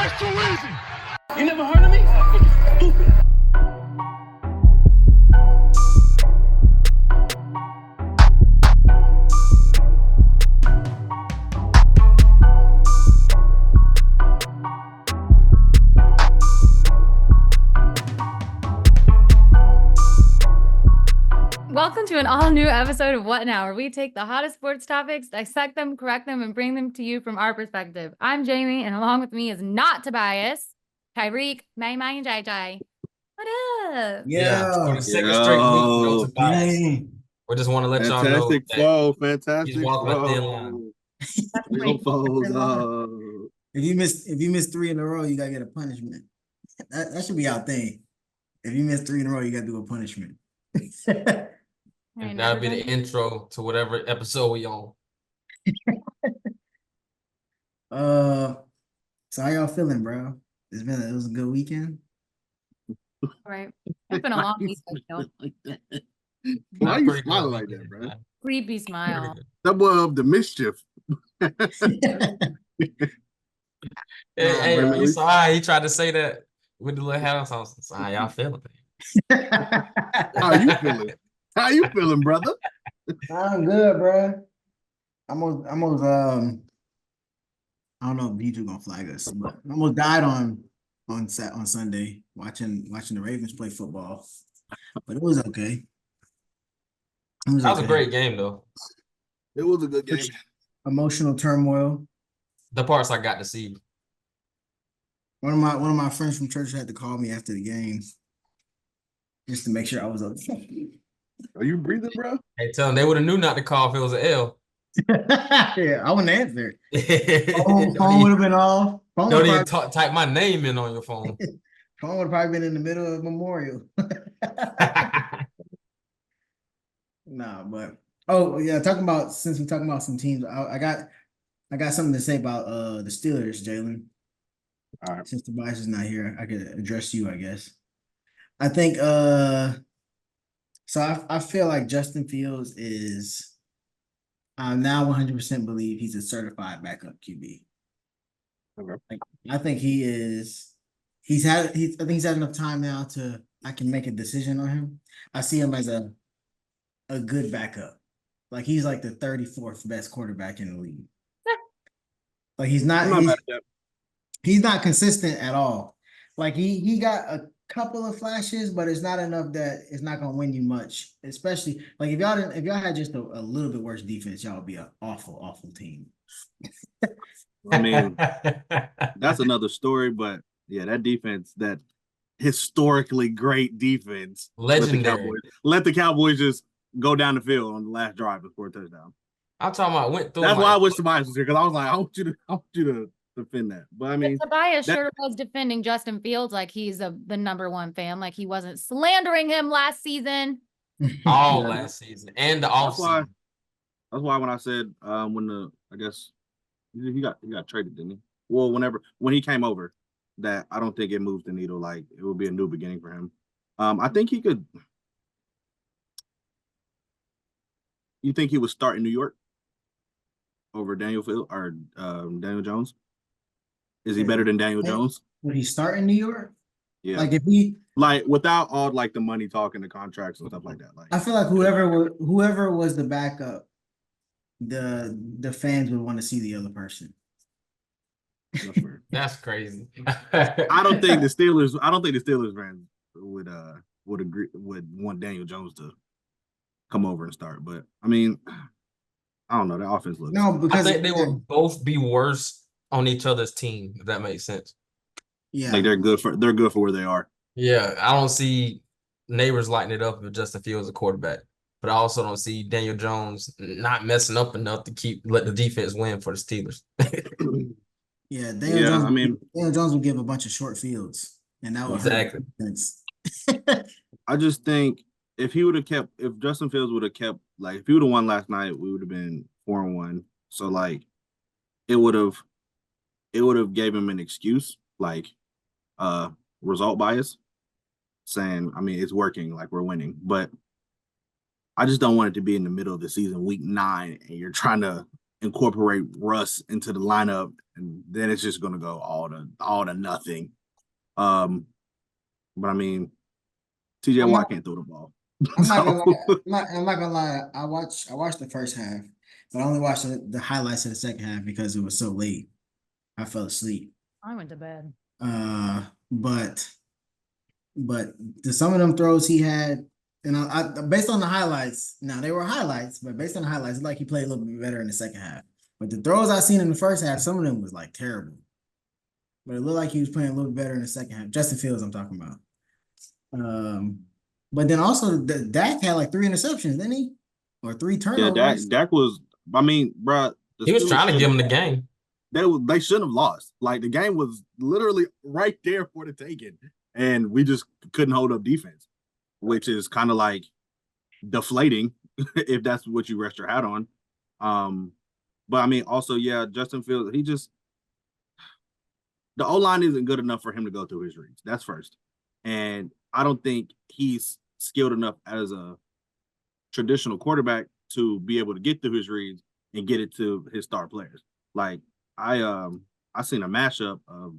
That's too easy. You never heard of me? Stupid. Welcome to an all-new episode of What Now, where we take the hottest sports topics, dissect them, correct them, and bring them to you from our perspective. I'm Jamie, and along with me is not Tobias, Tyrik, May, and JJ. What up? Yeah, for the second straight week, no Tobias. We just want to let y'all know fantastic flow, fantastic he's walking a thin flow. line. If you miss 3 in a row, you gotta get a punishment. That should be our thing. If you miss 3 in a row, you gotta do a punishment. And that'll be the intro to whatever episode we on. So how y'all feeling, bro? It was a good weekend. Right. It's been a long weekend, though. Why you smiling like that, bro? Creepy smile. That boy of the mischief. Hey, you saw how he tried to say that with the little hat on something. So how y'all feeling? How you feeling? How you feeling, brother? I'm good, bro. I don't know if YouTube gonna flag us, but I almost died on Sunday watching the Ravens play football, but it was okay. That was a great game, though. It was a good game. Emotional turmoil. The parts I got to see. One of my friends from church had to call me after the game just to make sure I was okay. Are you breathing, bro? Hey, tell them they would have knew not to call if it was an L. Yeah, I wouldn't answer. Phone would have been off. Don't even type my name in on your phone. Phone would have probably been in the middle of Memorial. Nah, but since we're talking about some teams, I got something to say about the Steelers, Jalen. All right. Since Tobias is not here, I could address you, I guess. I think so I feel like Justin Fields is now 100% believe he's a certified backup QB. Okay. I think he's had enough time now to I can make a decision on him. I see him as a good backup. Like he's like the 34th best quarterback in the league. Like he's not consistent at all. Like he got a couple of flashes, but it's not enough that it's not gonna win you much. Especially like if y'all had just a little bit worse defense, y'all would be an awful team. I mean, that's another story, but yeah, that defense, that historically great defense, Legendary. Let the Cowboys just go down the field on the last drive and score a touchdown. I'm talking about went through. That's why I wish Tobias was here, because I was like, I want you to defend that. But I mean, Tobias sure was defending Justin Fields like he's the number one fan, like he wasn't slandering him last season. Last season and the offseason. That's why when I said I guess he got traded, didn't he? Well, when he came over, that I don't think it moves the needle. Like it will be a new beginning for him. I think he could. You think he would start in New York over Daniel Jones? Is he better than Daniel Jones? Would he start in New York? Yeah. Like if he without all like the money talk and the contracts and stuff like that. Like I feel like whoever was the backup, the fans would want to see the other person. That's crazy. I don't think the Steelers fans would want Daniel Jones to come over and start. But I mean, I don't know. The offense looks. No, because I think they would both be worse on each other's team, if that makes sense. Yeah, like they're good for where they are. Yeah, I don't see neighbors lighting it up if Justin Fields is a quarterback, but I also don't see Daniel Jones not messing up enough to let the defense win for the Steelers. Yeah, Daniel Jones would give a bunch of short fields, and that would exactly. I just think if Justin Fields would have kept, like, if he would have won last night, we would have been 4-1. So like, it would have gave him an excuse, like, result bias, saying, I mean, it's working, like we're winning, but I just don't want it to be in the middle of the season, week 9, and you're trying to incorporate Russ into the lineup, and then it's just gonna go all to nothing. But I mean, TJ Watt can't throw the ball. I'm not gonna lie. I'm not gonna lie. I watched the first half, but I only watched the highlights of the second half because it was so late. I fell asleep. I went to bed. But some of them throws he had, and I based on the highlights. Now they were highlights, but based on the highlights, it's like he played a little bit better in the second half. But the throws I seen in the first half, some of them was like terrible. But it looked like he was playing a little better in the second half. Justin Fields, I'm talking about. But then also Dak had like 3 interceptions, didn't he? Or 3 turnovers. Yeah, Dak was. I mean, bro, He was trying to give him the game. They shouldn't have lost. Like the game was literally right there for the taking, and we just couldn't hold up defense, which is kind of like deflating if that's what you rest your hat on. But I mean, also, yeah, Justin Fields, the O-line isn't good enough for him to go through his reads. That's first. And I don't think he's skilled enough as a traditional quarterback to be able to get through his reads and get it to his star players. Like I seen a mashup of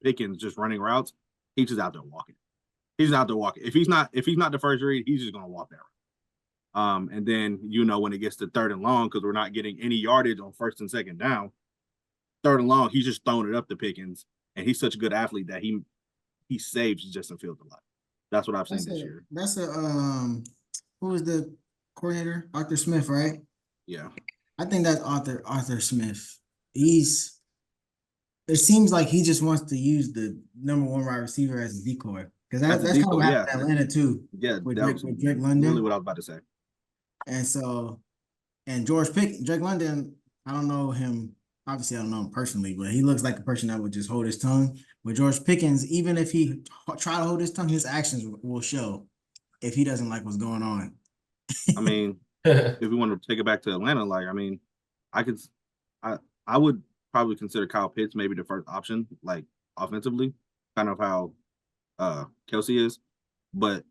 Pickens just running routes. He's just out there walking. He's out there walking. If he's not the first read, he's just gonna walk that route. And then when it gets to 3rd and long, because we're not getting any yardage on 1st and 2nd down, 3rd and long, he's just throwing it up to Pickens, and he's such a good athlete that he saves Justin Fields a lot. That's what I've seen this year. That's who was the coordinator? Arthur Smith, right? Yeah. I think that's Arthur Smith. It seems like he just wants to use the number 1 wide receiver as a decoy. Because that's kind of what happened in Atlanta too. Yeah, with that Drake London. Really what I was about to say. And Drake London, I don't know him. Obviously, I don't know him personally, but he looks like a person that would just hold his tongue. With George Pickens, even if he try to hold his tongue, his actions will show if he doesn't like what's going on. I mean, if we want to take it back to Atlanta, like, I mean, I would probably consider Kyle Pitts maybe the first option, like offensively, kind of how Kelsey is. But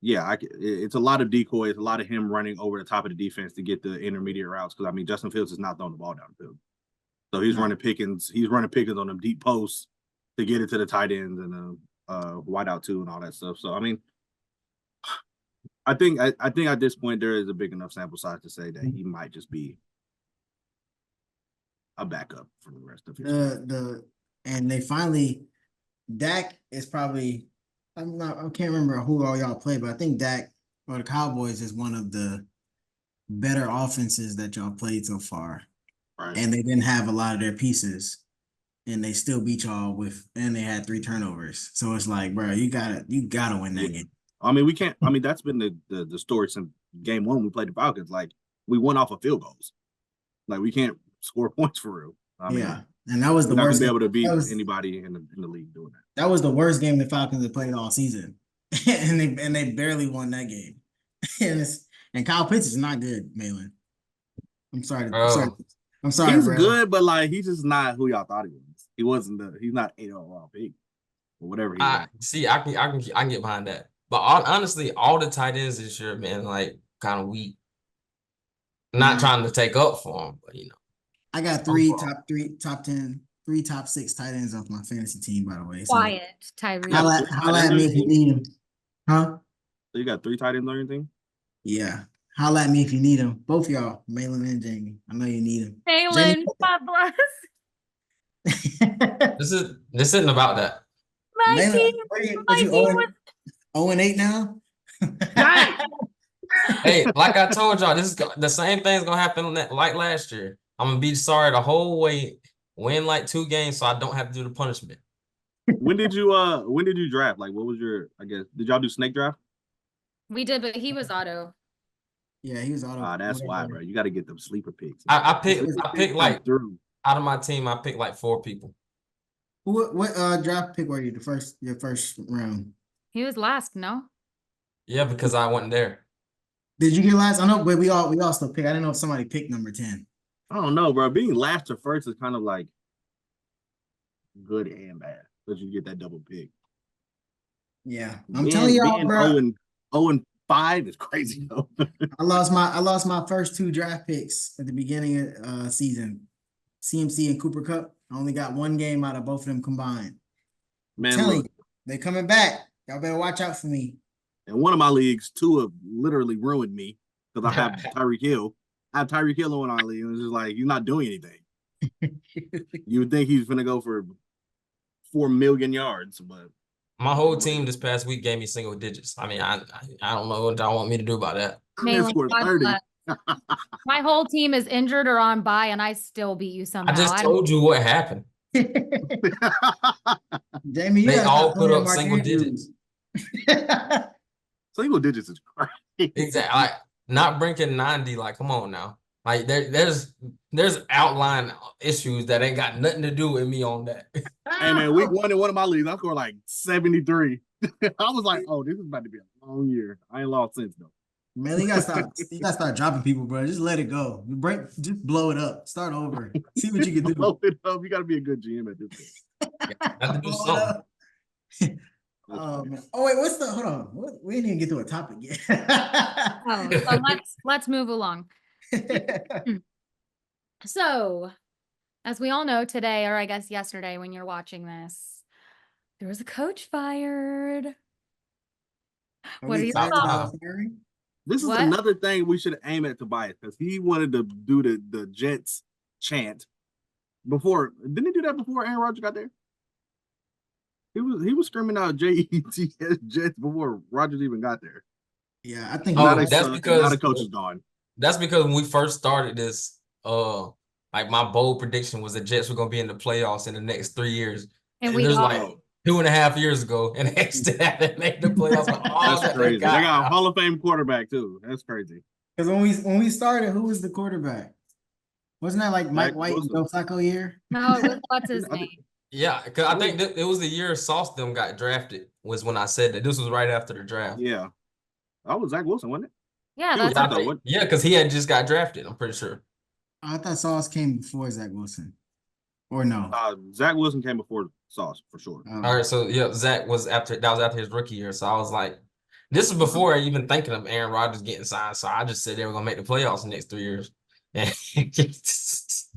yeah, it's a lot of decoys, a lot of him running over the top of the defense to get the intermediate routes. Because I mean, Justin Fields is not throwing the ball down the field, so he's running Pickens. He's running Pickens on them deep posts to get it to the tight ends and wide out too and all that stuff. So I mean, I think at this point there is a big enough sample size to say that he might just be a backup for the rest of his and they finally Dak is probably I can't remember who all y'all play, but I think Dak or the Cowboys is one of the better offenses that y'all played so far. Right. And they didn't have a lot of their pieces. And they still beat y'all and they had 3 turnovers. So it's like, bro, you gotta win that game. I mean, we can't. I mean, that's been the story since game 1 when we played the Falcons. Like, we went off of field goals. Like, we can't score points for real. I mean, and that was the worst. Not gonna be able to beat anybody in the league doing that. That was the worst game the Falcons had played all season, and they barely won that game. and Kyle Pitts is not good, Mahlon. I'm sorry. I'm sorry. He's bro. good, but like he's just not who y'all thought he was. He wasn't. He's not 8 overall pick or whatever. I can get behind that. But honestly, all the tight ends this year, man, like kind of weak. Not trying to take up for him, but I got 3 top 10, 3 top 6 tight ends off my fantasy team, by the way. So Quiet, Tyrik. Holla at me if you need him. Huh? So you got 3 tight ends or anything? Yeah. Holla at me if you need them. Both y'all, Mahlon and Jamie. I know you need them. Mahlon, God bless. This isn't about that. My team. What you 0-8 now? Hey, like I told y'all, this is the same thing's gonna happen like last year. I'm gonna be sorry the whole way, win like 2 games, so I don't have to do the punishment. When did you draft? Like, what was your? I guess did y'all do snake draft? We did, but he was auto. Yeah, he was auto. That's why, bro. You got to get them sleeper picks. I picked like out of my team. I picked like 4 people. What draft pick were you? Your first round. He was last, no? Yeah, because I wasn't there. Did you get last? I know, but we all still pick. I didn't know if somebody picked number 10. I don't know, bro. Being last or first is kind of like good and bad because you get that double pick. Yeah, I'm telling y'all, bro. 0-5 5 is crazy though. I lost my first 2 draft picks at the beginning of season. CMC and Cooper Cup. I only got 1 game out of both of them combined. Man, Telling look, you, they coming back. Y'all better watch out for me. in one of my leagues, Tua literally ruined me because I have Tyreek Hill. I have Tyreek Hill in one of my leagues, and it's just like he's not doing anything. You would think he's gonna go for 4 million yards, but My whole team this past week gave me single digits. I mean, I don't know what y'all want me to do about that. they scored 30. My whole team is injured or on bye, and I still beat you somehow. I just told you what happened. Jamie, you They gotta all stop put playing up Mark single Andrews. digits. Single digits is crazy. Exactly. Like, not breaking 90. Like, come on now. Like there's outline issues that ain't got nothing to do with me on that. Hey man, week 1 in one of my leagues, I scored like 73. I was like, oh, this is about to be a long year. I ain't lost since though. Man, you gotta stop. You gotta start dropping people, bro. Just let it go. Just blow it up. Start over. See what you can do. Blow it up. You got to be a good GM at this point. Have to do Blow it something. up. Oh, man. Oh wait, what's the? Hold on. We didn't even get to a topic yet. Oh, so let's move along. So, as we all know today, or I guess yesterday when you're watching this, there was a coach fired. What are your excited thoughts? about firing? This is What? another thing we should aim at Tobias because he wanted to do the Jets chant before. Didn't he do that before Aaron Rodgers got there? He was screaming out JETS Jets before Rodgers even got there. Yeah, I think. Oh, Now they that's suck, because- now the coach is gone. That's because when we first started this, like my bold prediction was the Jets were gonna be in the playoffs in the next 3 years. And we there's lost. like 2.5 years ago, and they still haven't made the playoffs. With all That's that crazy. They got a now. Hall of Fame quarterback too. That's crazy. Because when we started, who was the quarterback? Wasn't that like Mike Zach White and Wilson. Joe Flacco year? No, it was what's his I name? think- Yeah, because I think it was the year Sauce them got drafted was when I said that. This was right after the draft. Yeah. That was Zach Wilson, wasn't it? Yeah, He that's was out. Yeah, because he had just got drafted. I'm pretty sure. I thought Sauce came before Zach Wilson, or no? Zach Wilson came before Sauce for sure. All right, so yeah, Zach was after his rookie year. So I was like, this is before even thinking of Aaron Rodgers getting signed. So I just said they were gonna make the playoffs in the next 3 years. And it's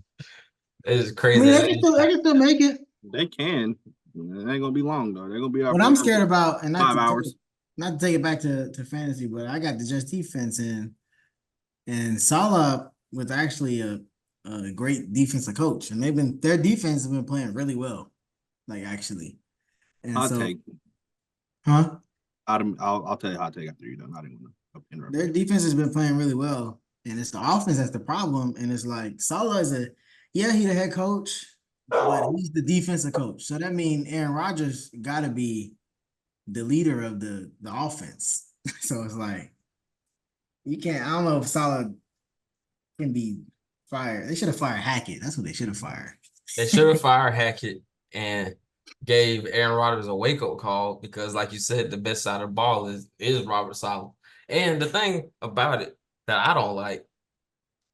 I crazy. mean, they can still make it. They can. It ain't gonna be long though. They're gonna be out. What I'm scared about, and 5 hours. not to take it back to fantasy, but I got the Jets defense in, and Saleh was actually a great defensive coach, and their defense has been playing really well, like actually. And Hot so, take. huh? I'll tell you hot take after you're done. I didn't want to interrupt. Their defense has been playing really well, and it's the offense that's the problem. And it's like Saleh is he's the head coach, but he's the defensive coach. So that means Aaron Rodgers got to be the leader of the offense. So it's like you can't. I don't know if Saleh can be fired. They should have fired Hackett. That's what they should have fired. They should have fired Hackett and gave Aaron Rodgers a wake-up call because, like you said, the best side of the ball is Robert Saleh. And the thing about it that I don't like,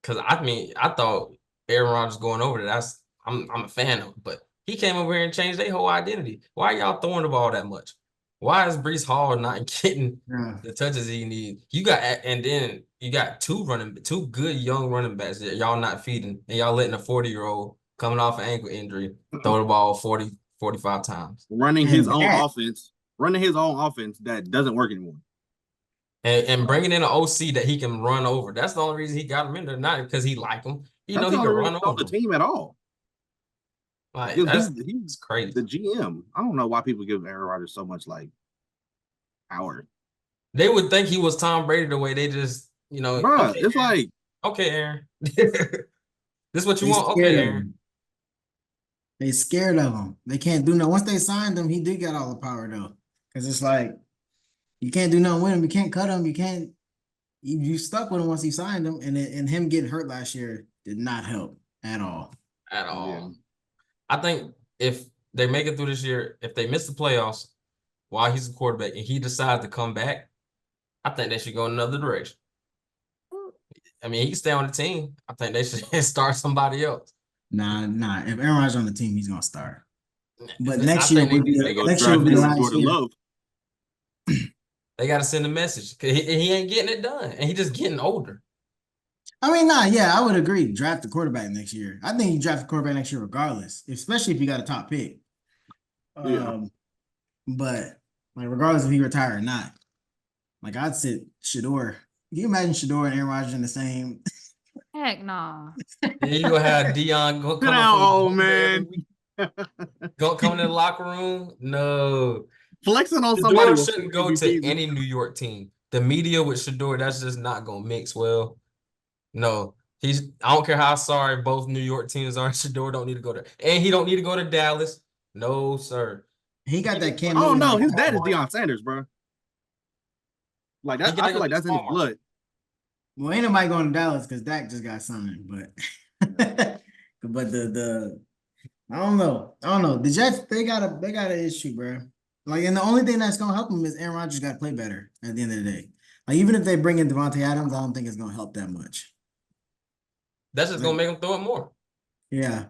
because I thought Aaron Rodgers going over there, I'm a fan of, but he came over here and changed their whole identity. Why are y'all throwing the ball that much? Why is Breece Hall not getting the touches he needs? And then you got two good young running backs that y'all not feeding, and y'all letting a 40-year-old coming off an ankle injury throw the ball 40, 45 times. Running his own offense that doesn't work anymore. And bringing in an OC that he can run over. That's the only reason he got him in there, not because he like him. He That's know he not can really run on over the him. team at all. Like, He's crazy. the GM. I don't know why people give Aaron Rodgers so much like power. They would think he was Tom Brady the way they just, Bruh, okay, it's Aaron. like, Okay, Aaron. This is what you They want? scared Okay, of Aaron. him. They scared of him. They can't do nothing. Once they signed him, he did get all the power though. Because it's like you can't do nothing with him. You can't cut him. You can't. You stuck with him once he signed him, and him getting hurt last year did not help at all. At all. Yeah. I think if they make it through this year, if they miss the playoffs while he's a quarterback and he decides to come back, I think they should go in another direction. I mean, he can stay on the team. I think they should start somebody else. Nah. If Aaron Rodgers on the team, he's gonna start. But I next year think would be they go next year draft would be the him last Jordan year. Love. They got to send a message. 'Cause he ain't getting it done, and he just getting older. I mean, yeah, I would agree. Draft the quarterback next year. I think you draft the quarterback next year regardless, especially if you got a top pick. Yeah. But like regardless if he retire or not, like I'd sit Shador. Can you imagine Shador and Aaron Rodgers in the same? Heck no. Then you gonna have Dion go Sit come up down, from old Boulder every man. week. Go coming in the locker room. No, Flexing on somebody Shador with shouldn't 4 go to MVPs. any New York team. The media with Shador, that's just not gonna mix well. No, I don't care how sorry both New York teams are. Shador don't need to go there, and he don't need to go to Dallas. No, sir. He got that Cam Oh Newton. no, his dad is Deion Sanders, bro. Like that, I feel like that's in his blood. Well, ain't nobody going to Dallas because Dak just got signed, but but the I don't know. The Jets, they got an issue, bro. Like, and the only thing that's gonna help them is Aaron Rodgers got to play better at the end of the day. Like, even if they bring in Devontae Adams, I don't think it's gonna help that much. That's just gonna make him throw it more. Yeah,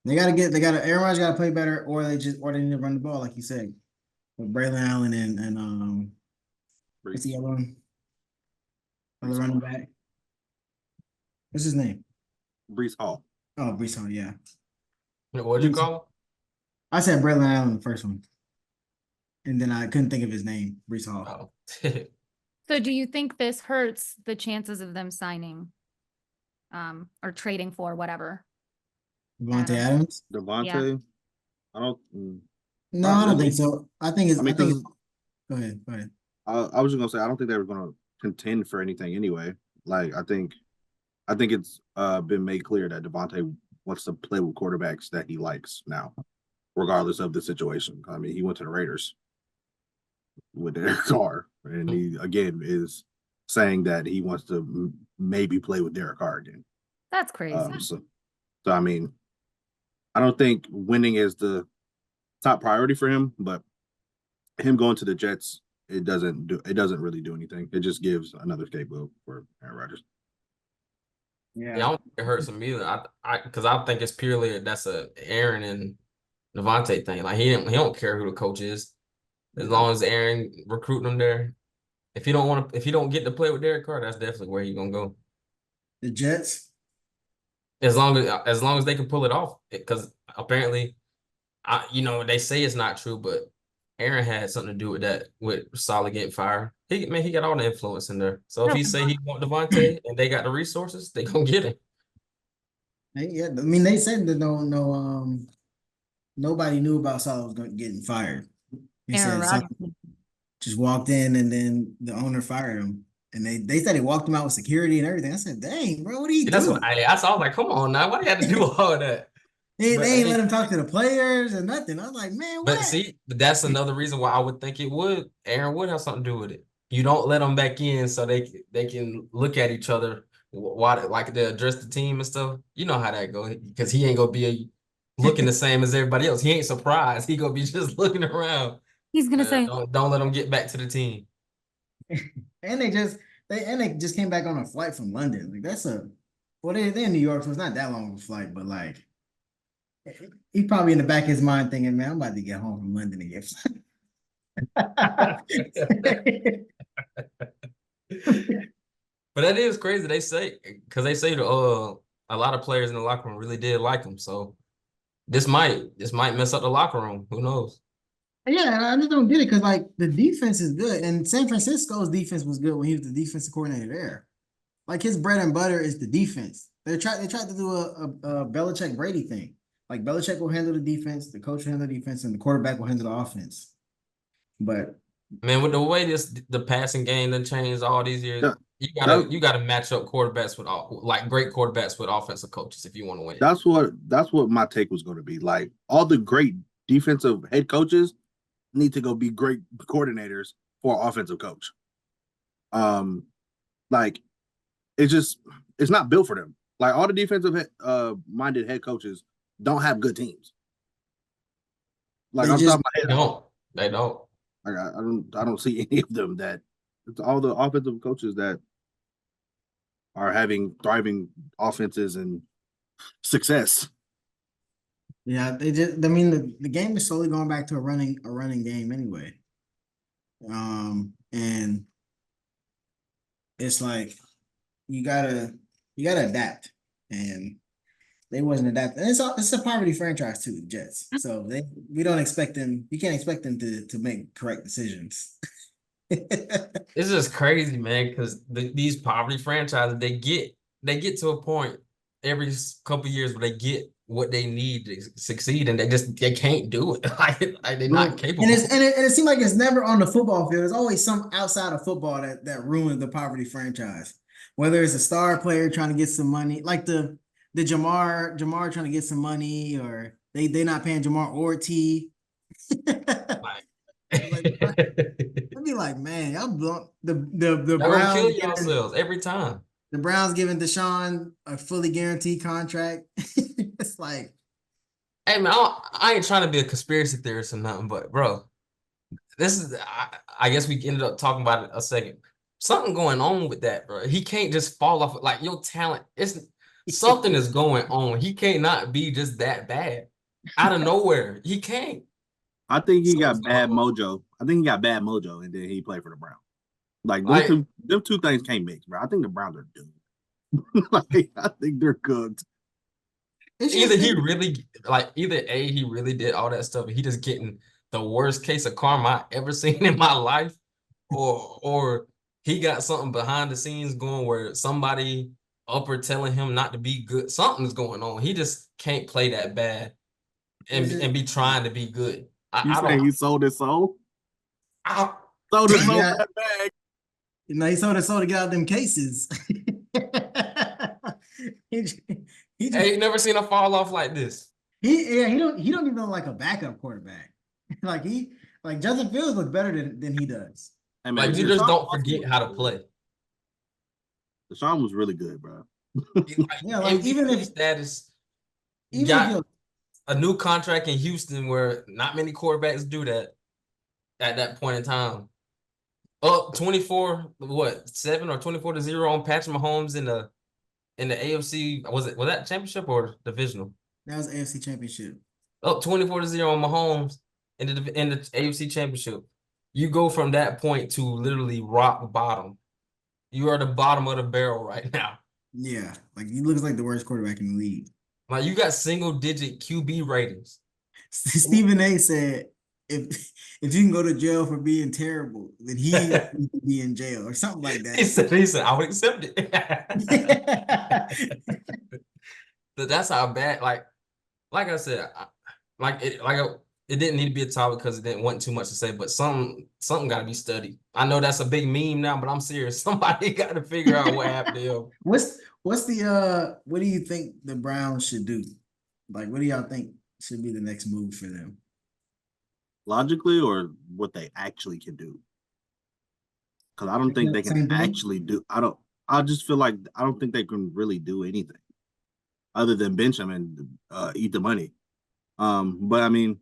Aaron Rodgers got to play better, or they need to run the ball, like you said, with Braylon Allen and what's the other one? Other running back. What's his name? Brees Hall. Oh, Brees Hall, yeah. What'd you call him? I said Braylon Allen the first one. And then I couldn't think of his name, Brees Hall. Oh. So do you think this hurts the chances of them signing or trading for whatever? Devontae Adams? Devontae? I don't. No, I don't think so. I think it's. Go ahead. I was just gonna say I don't think they were gonna contend for anything anyway. Like I think it's been made clear that Devontae wants to play with quarterbacks that he likes now, regardless of the situation. I mean, he went to the Raiders with Derek Carr, and he again is saying that he wants to maybe play with Derek Carr again. That's crazy. So I mean, I don't think winning is the top priority for him, but him going to the Jets, it doesn't really do anything. It just gives another scapegoat for Aaron Rodgers. Yeah, I don't think it hurts him either. Because I think it's purely that's a Aaron and Devontae thing. Like he don't care who the coach is, as long as Aaron recruiting him there. If you don't get to play with Derek Carr, that's definitely where you're gonna go. The Jets. As long as they can pull it off, because apparently, they say it's not true, but Aaron had something to do with that, with Saleh getting fired. He got all the influence in there. So if he say he want Devontae and they got the resources, they gonna get him. Yeah, I mean they said that nobody knew about Saleh was getting fired. He said Saleh just walked in and then the owner fired him. And they said he walked him out with security and everything. I said, dang, bro, what are you doing? That's what I was like, come on now, why do you have to do all that? They ain't let him talk to the players and nothing. I was like, man, what? But see, that's another reason why I would think Aaron would have something to do with it. You don't let them back in so they can look at each other, like they address the team and stuff. You know how that goes, because he ain't gonna be looking the same as everybody else. He ain't surprised. He gonna be just looking around. He's gonna say, don't let them get back to the team. And they just came back on a flight from London. Like they're in New York, so it's not that long of a flight, but like he's probably in the back of his mind thinking, man, I'm about to get home from London again. But that is crazy. They say a lot of players in the locker room really did like him. So this might mess up the locker room. Who knows? Yeah, and I just don't get it because like the defense is good, and San Francisco's defense was good when he was the defensive coordinator there. Like his bread and butter is the defense. They tried to do a Belichick Brady thing. Like Belichick will handle the defense, the coach will handle the defense, and the quarterback will handle the offense. But man, with the way the passing game done changed all these years, you gotta match up quarterbacks with great quarterbacks with offensive coaches if you want to win. That's what my take was going to be. Like all the great defensive head coaches need to go be great coordinators for an offensive coach. Like it's not built for them. Like all the defensive minded head coaches don't have good teams. Like I'm talking about they don't. Like I don't see any of them that it's all the offensive coaches that are having thriving offenses and success. yeah, the game is slowly going back to a running game anyway. and it's like you gotta adapt, and they wasn't adapting. And it's a poverty franchise too, the Jets. So we don't expect them. You can't expect them to make correct decisions. It's just crazy, man, because these poverty franchises, they get to a point every couple of years where they get what they need to succeed, and they can't do it. like they're not capable. And it seems like it's never on the football field. There's always some outside of football that ruins the poverty franchise. Whether it's a star player trying to get some money, like the Jamar trying to get some money, or they not paying Jamar or T. I'd be like, man, y'all blow the Browns kill yourselves every time. The Browns giving Deshaun a fully guaranteed contract. It's like, hey man, I ain't trying to be a conspiracy theorist or nothing, but bro, this is I guess we ended up talking about it a second. Something going on with that, bro. He can't just fall off. Like your talent, something is going on. He can't not be just that bad out of nowhere. He can't. I think he got bad mojo. I think he got bad mojo, and then he played for the Browns. Like them two things can't mix, bro. I think the Browns are doomed. Like I think they're cooked. Either he really he really did all that stuff, and he just getting the worst case of karma I ever seen in my life, or he got something behind the scenes going where somebody upper telling him not to be good. Something's going on. He just can't play that bad and be trying to be good. You saying he sold his soul? Sold his soul that bag. You know, he sold his soul to get out of them cases. He never seen a fall off like this. He don't even look like a backup quarterback. like Justin Fields looks better than he does. I mean, like you just don't forget how to play. Deshaun was really good, bro. Yeah, like even if status, got a new contract in Houston where not many quarterbacks do that at that point in time. Up 24-7 or 24-0 on Patrick Mahomes in the AFC. Was that championship or divisional? That was AFC championship. Up 24-0 on Mahomes in the AFC championship. You go from that point to literally rock bottom. You are the bottom of the barrel right now. Yeah, like he looks like the worst quarterback in the league. Like you got single-digit QB ratings. Stephen A. said, if you can go to jail for being terrible, then he needs to be in jail or something like that. He said I would accept it. But that's how bad. Like I said, it didn't need to be a topic because it wasn't too much to say. But something got to be studied. I know that's a big meme now, but I'm serious. Somebody got to figure out what happened to him. What do you think the Browns should do? Like, what do y'all think should be the next move for them? Logically, or what they actually can do? Because I don't think they can actually do. I just feel like I don't think they can really do anything other than bench them and eat the money. But I mean,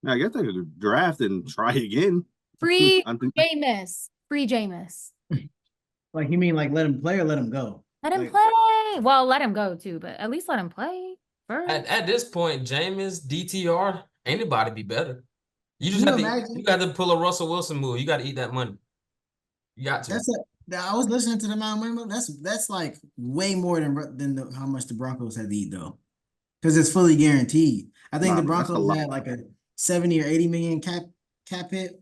I guess they could draft and try again. Free Jameis. Free Jameis. Like, you mean like let him play or let him go? Let him play. Well, let him go too, but at least let him play first. At this point, Jameis, DTR, anybody be better. You just got to pull a Russell Wilson move. You got to eat that money. You got to. I was listening to the amount of money. That's like way more than how much the Broncos had to eat though, because it's fully guaranteed. I think the Broncos had like a 70 or 80 million cap hit.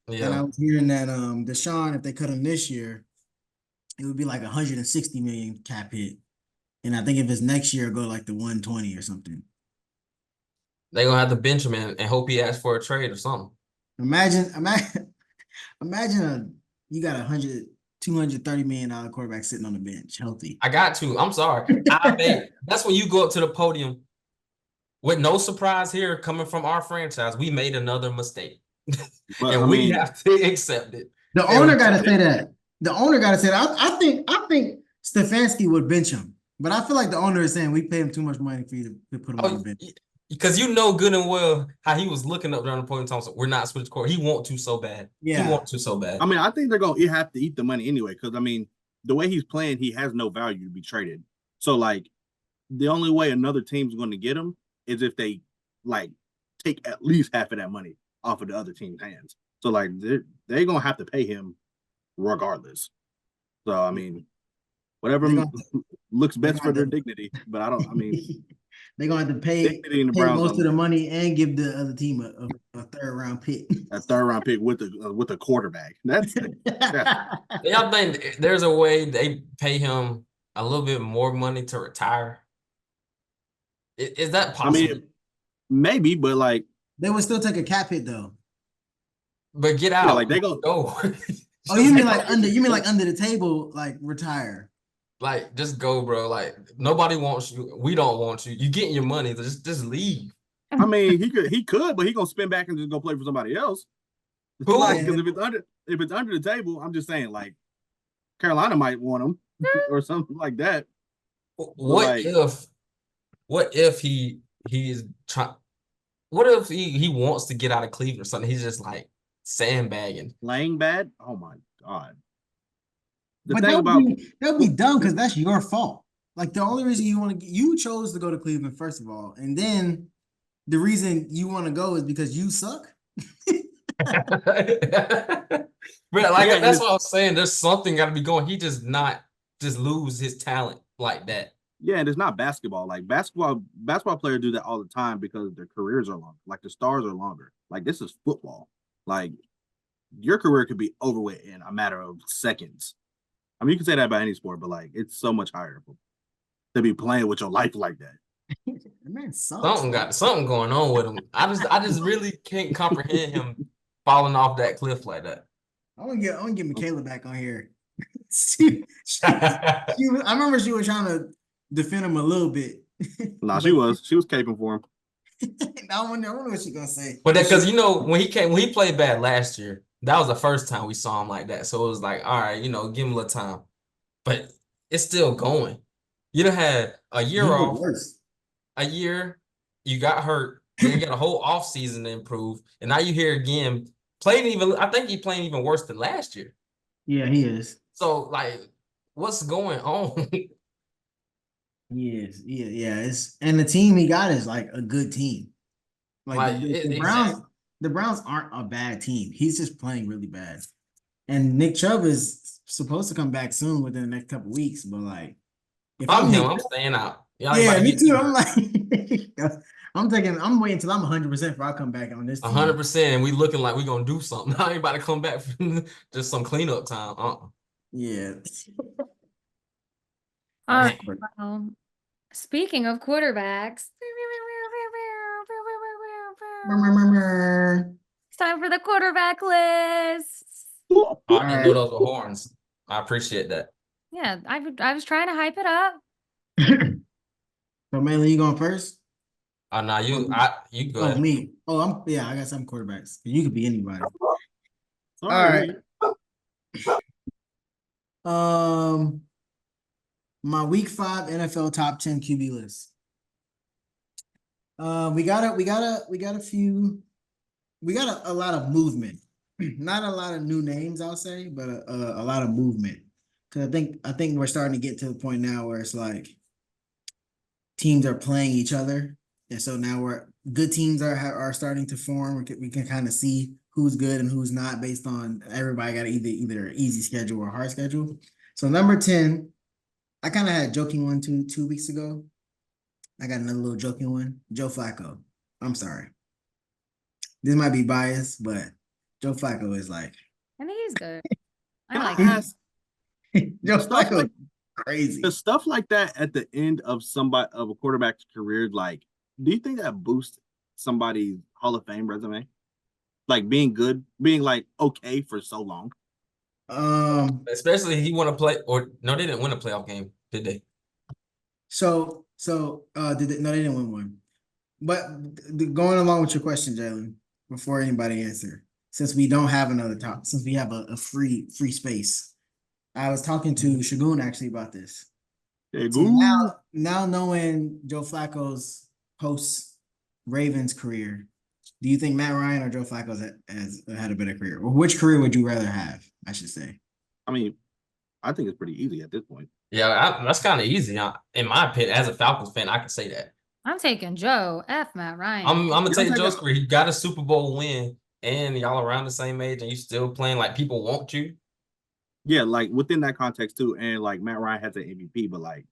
Yeah. And I was hearing that Deshaun, if they cut him this year, it would be like 160 million cap hit. And I think if it's next year, it'll go like the 120 or something. They're gonna have to bench him and hope he asks for a trade or something. Imagine you got $230 million quarterback sitting on the bench, healthy. I got to. I'm sorry. That's when you go up to the podium with no surprise here coming from our franchise. We made another mistake. And we have to accept it. The owner got to say that. The owner got to say that. I think Stefanski would bench him, but I feel like the owner is saying we paid him too much money for you to put him on the bench. Because you know good and well how he was looking up during the podium. Thompson, we're not switch court. He want to so bad. Yeah, he want to so bad. I mean, I think they're gonna have to eat the money anyway. Because I mean, the way he's playing, he has no value to be traded. So like, the only way another team's going to get him is if they like take at least half of that money off of the other team's hands. So like they're gonna have to pay him regardless. So I mean, whatever They're gonna, looks they're best gonna for their have to- dignity. But I don't. I mean, they're gonna have to pay dignity in the pay Browns most of don't the money and give the other team a third round pick. a third round pick with a quarterback. That's Y'all think there's a way they pay him a little bit more money to retire? Is that I possible? mean, maybe, but like, They would still take a cap hit though. But get out. like they go. Go. Oh, you mean like under? You mean like under the table, like retire? Like, just go, bro. Like, nobody wants you. We don't want you. You getting your money. Just leave. I mean, he could, but he gonna spin back and just go play for somebody else. Who? Like, because if it's under the table, I'm just saying, like, Carolina might want him or something like that. What if he is trying? What if he wants to get out of Cleveland or something? He's just like sandbagging. Playing bad? Oh my god! The But thing that about would be dumb because that's your fault. Like the only reason you chose to go to Cleveland first of all, and then the reason you want to go is because you suck. But like that's what I was saying. There's something got to be going. He just not just lose his talent like that. yeah, and it's not basketball. Like basketball players do that all the time because their careers are longer. Like the stars are longer. Like this is football. Like your career could be over with in a matter of seconds. I mean, you can say that about any sport, but like it's so much higher to be playing with your life like that. The man sucks. Something going on with him. I just really can't comprehend him falling off that cliff like that. I want to get Michaela back on here. I remember she was trying to defend him a little bit. Nah, she was caping for him. I wonder what she's gonna say. But because when he played bad last year, that was the first time we saw him like that. So it was like, all right, give him a little time. But it's still going. You done had a year off. Worse. A year, you got hurt, then you got a whole off season to improve, and now you here again I think he playing even worse than last year. Yeah, he is. So like, what's going on? He is. Yeah. And the team he got is like a good team. Like the Browns, exactly. the Browns aren't a bad team. He's just playing really bad. And Nick Chubb is supposed to come back soon within the next couple weeks, but like if I'm him, I'm staying out. Yeah, me too. I'm like, I'm waiting until I'm 100% before I come back on this team. 100%, and we looking like we gonna do something. I ain't about to come back from just some cleanup time. Yeah. All right. Well, speaking of quarterbacks, it's time for the quarterback list. I didn't know those were horns. I appreciate that. Yeah, I was trying to hype it up. So mainly you going first? Nah, you go Oh, ahead. me. Oh, I got some quarterbacks. You could be anybody. All right. My week 5 NFL top 10 QB list. We got a lot of movement. Not a lot of new names, I'll say, but a lot of movement. Because I think we're starting to get to the point now where it's like teams are playing each other, and so now good teams are starting to form. We can kind of see who's good and who's not based on everybody got either an easy schedule or a hard schedule. So number 10, I kind of had a joking one two weeks ago. I got another little joking one. Joe Flacco. I'm sorry. This might be biased, but Joe Flacco is like. I think he's good. I Can like I him. ask, Joe Flacco crazy. the stuff like that at the end of a quarterback's career, like, do you think that boosts somebody's Hall of Fame resume? Like being good, being like okay for so long. Especially he want to play, or no, they didn't win a playoff game, did they? So they didn't win one. But going along with your question, Jalen, before anybody answer, since we don't have another top, since we have a free space, I was talking to Shagun actually about this. Hey, So now knowing Joe Flacco's post Ravens career, do you think Matt Ryan or Joe Flacco has had a better career? Or which career would you rather have, I should say? I mean, I think it's pretty easy at this point. Yeah, that's kind of easy. In my opinion, as a Falcons fan, I can say that. I'm taking Joe. F Matt Ryan. I'm gonna take Joe's career. He got a Super Bowl win and y'all around the same age and you still playing like people want you. Yeah, like within that context too, and like Matt Ryan has an MVP, but like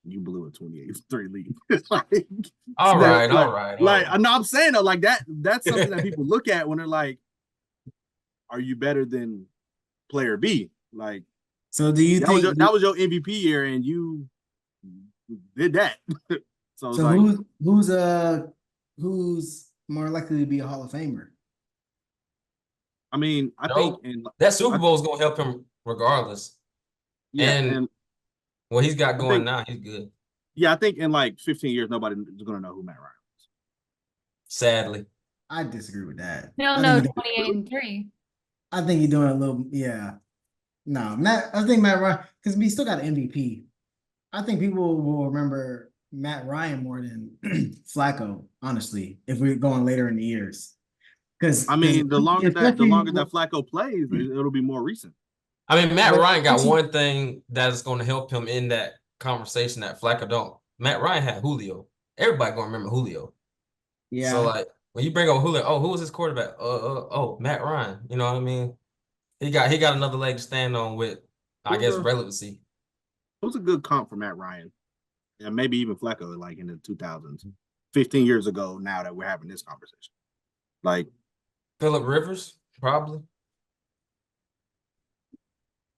you blew a 28-3 lead. like, All right, all like, right. like I know I'm saying though, like that's something that people look at when they're like, are you better than player B? Like, So do you think that was your MVP year and you did that. So it's so like, who's more likely to be a Hall of Famer? I mean, I think in that Super Bowl is gonna help him regardless. yeah, and what he's got I going think, now, he's good. Yeah, I think in like 15 years, nobody is gonna know who Matt Ryan is. Sadly. I disagree with that. No, no, 28-3. I think you're doing a little, yeah. No, I think Matt Ryan, because we still got an MVP. I think people will remember Matt Ryan more than Flacco, honestly, if we're going later in the years. Because I mean, the longer that Flacco plays, it'll be more recent. I mean, Matt Ryan got one thing that's going to help him in that conversation that Flacco don't. Matt Ryan had Julio. Everybody gonna remember Julio. Yeah. So like when you bring up Julio, oh, who was his quarterback? Oh, Matt Ryan. You know what I mean? He got another leg to stand on with, I guess, relevancy. It was a good comp for Matt Ryan, and maybe even Flacco, like in the 2000s, 15 years ago. Now that we're having this conversation, like Phillip Rivers, probably.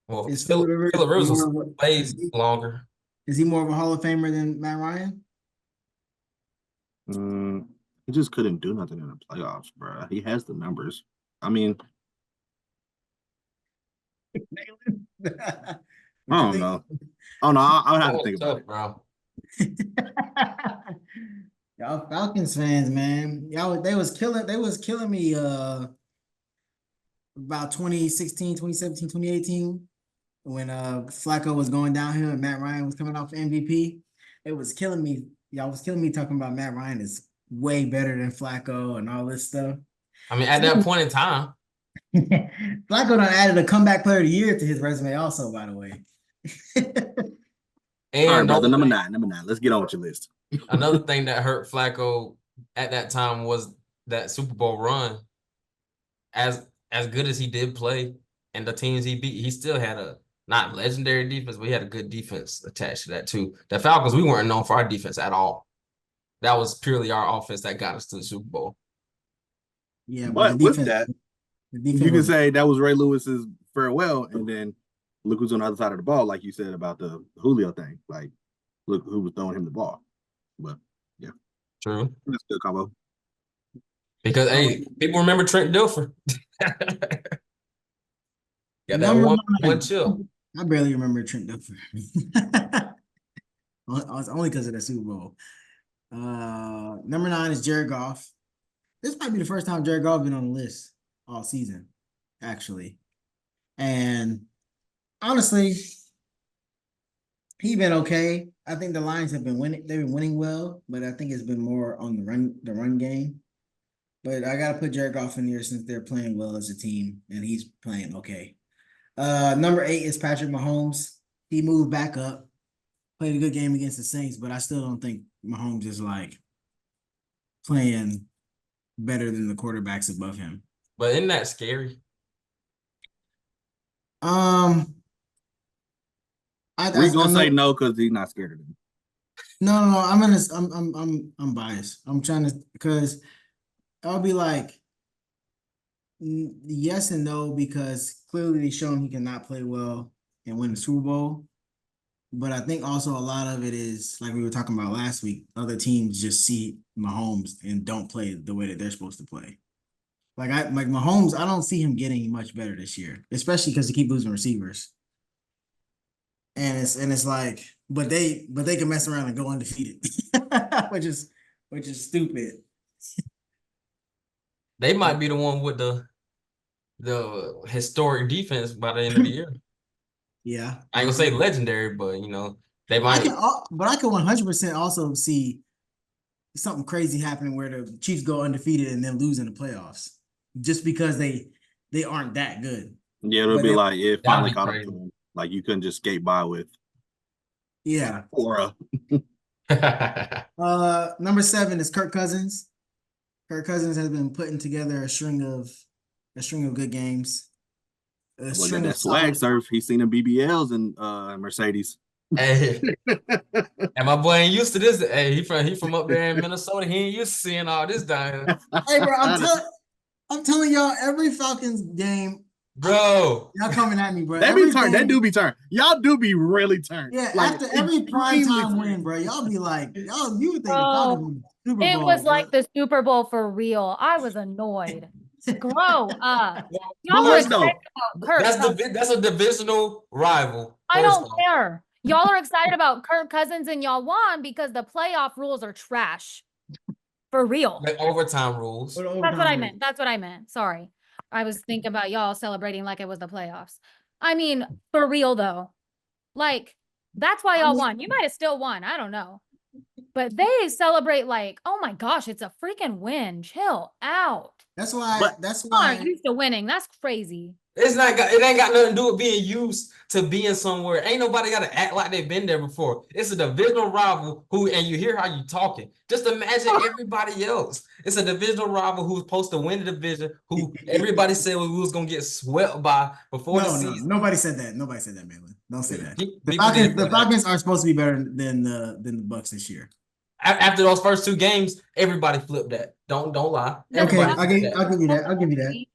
Well, Phillip Rivers was way longer. Is he more of a Hall of Famer than Matt Ryan? He just couldn't do nothing in the playoffs, bro. He has the numbers. I mean, I don't know. I would have to think about it, bro. Y'all Falcons fans, man. They was killing me about 2016, 2017, 2018 when Flacco was going downhill and Matt Ryan was coming off MVP. It was killing me. Y'all was killing me talking about Matt Ryan is way better than Flacco and all this stuff. I mean, at that point in time, Flacco done added a comeback player of the year to his resume also, by the way. And all right, brother, number nine. Let's get on with your list. Another thing that hurt Flacco at that time was that Super Bowl run. As good as he did play and the teams he beat, he still had a not legendary defense, but he had a good defense attached to that too. The Falcons, we weren't known for our defense at all. That was purely our offense that got us to the Super Bowl. Yeah, but with that, you can say that was Ray Lewis's farewell, and then look who's on the other side of the ball, like you said about the Julio thing. Like, look who was throwing him the ball. But yeah, true. That's a good combo. Because hey, people remember Trent Dilfer. Got that one chill. I barely remember Trent Dilfer. Only because of the Super Bowl. Number 9 is Jared Goff. This might be the first time Jared Goff been on the list all season, actually. And honestly, he been okay. I think the Lions have been winning. They've been winning well, but I think it's been more on the run game. But I gotta put Jared Goff in here since they're playing well as a team, and he's playing okay. Number 8 is Patrick Mahomes. He moved back up, played a good game against the Saints, but I still don't think Mahomes is like playing better than the quarterbacks above him. But isn't that scary? We're gonna say no because he's not scared of him. No. I'm biased. I'm trying to because I'll be like yes and no because clearly they've shown he cannot play well and win the Super Bowl. But I think also a lot of it is like we were talking about last week. Other teams just see Mahomes and don't play the way that they're supposed to play. Like Mahomes, I don't see him getting much better this year, especially because he keep losing receivers. And it's like, but they can mess around and go undefeated, which is stupid. They might be the one with the historic defense by the end of the year. Yeah, I ain't gonna say legendary, but you know they might. I can 100% also see something crazy happening where the Chiefs go undefeated and then lose in the playoffs just because they aren't that good. Yeah, it'll be like it finally caught up to them. Like you couldn't just skate by with. Yeah. Aura. Number 7 is Kirk Cousins. Kirk Cousins has been putting together a string of a string of good games. A Well, got string of that swag solid. surf. He's seen them BBLs and Mercedes. Hey, and my boy ain't used to this. Hey, he from up there in Minnesota. He ain't used to seeing all this down here. Hey, bro, I'm telling y'all, every Falcons game, Bro. y'all coming at me, bro. They Every be turned. They game- do be turned. Y'all do be really turned. Yeah, Like, after every prime extremely time turned. win, bro, y'all be like, y'all, you would think the Bro, Falcons win the Super It Bowl. was like bro. the Super Bowl for real. I was annoyed. Grow up. But Y'all are look excited though, about Kirk Cousins. That's a divisional rival. I First don't off. care. Y'all are excited about Kirk Cousins and y'all won because the playoff rules are trash. For real. Like overtime rules. Or the That's what I overtime meant. That's what I meant. Sorry. I was thinking about y'all celebrating like it was the playoffs. I mean, for real though. Like, that's why y'all won. You might have still won. I don't know. But they celebrate like, oh my gosh, it's a freaking win. Chill out. That's why. But- That's Y'all why. aren't used to winning. That's crazy. It ain't got nothing to do with being used to being somewhere. Ain't nobody gotta act like they've been there before. It's a divisional rival and you hear how you talking. Just imagine everybody else. It's a divisional rival who's supposed to win the division, who everybody said we was gonna get swept by before the No, season. nobody said that. Nobody said that, Malin. Don't say that. The People did Falcons, say that. are supposed to be better than the Bucks this year. After those first two games, everybody flipped that. Don't lie. The Okay, Everybody Bucks- flipped I'll give you that. I'll give you that.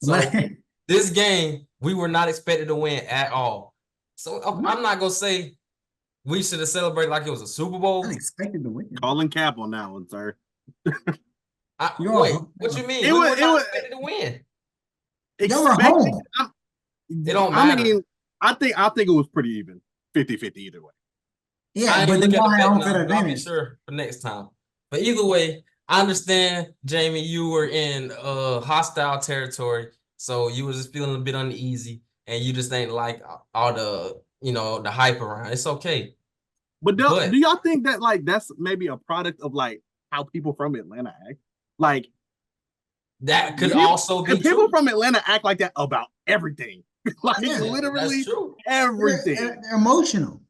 So But this game, we were not expected to win at all. So I'm not gonna say we should have celebrated like it was a Super Bowl. unexpected to win. calling cap on that one, sir. You're Wait, wrong. what you mean? It We was- were it not was- expected to win. Y'all were Expected- home. It don't I matter. mean, I think it was pretty even, 50-50 either way. I Yeah, ain't but look then at y'all the had bet home now, field but I'll be advantage. sure for next time. But either way, I understand, Jamie, you were in hostile territory, so you were just feeling a bit uneasy, and you just ain't like all the the hype around. It's okay. But But- do y'all think that like that's maybe a product of like how people from Atlanta act? Like That could people- also be and people true. from Atlanta act like that about everything. Like Yeah, literally That's true. everything. They're emotional.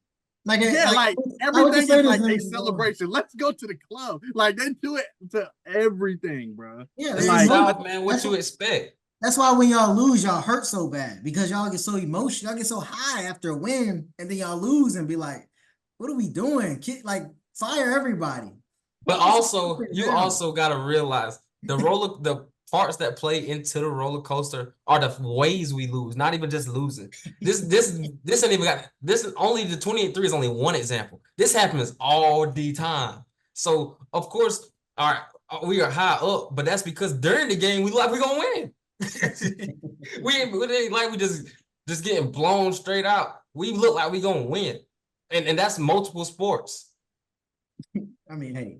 Like Yeah, like I would everything say is like this a in- celebration. Let's go to the club. Like they do it to everything, bro. Yeah, It's they the like- emotional. South, man. What That's you what- expect? That's why when y'all lose, y'all hurt so bad because y'all get so emotional. Y'all get so high after a win, and then y'all lose and be like, "What are we doing? Like fire everybody." But also, you down. also gotta realize the parts that play into the roller coaster are the ways we lose, not even just losing. This ain't even got this is only the 28-3 is only one example. This happens all the time. So of course, we are high up, but that's because during the game we like we gonna win. we ain't like we just getting blown straight out. We look like we gonna win, and that's multiple sports. I mean, hey,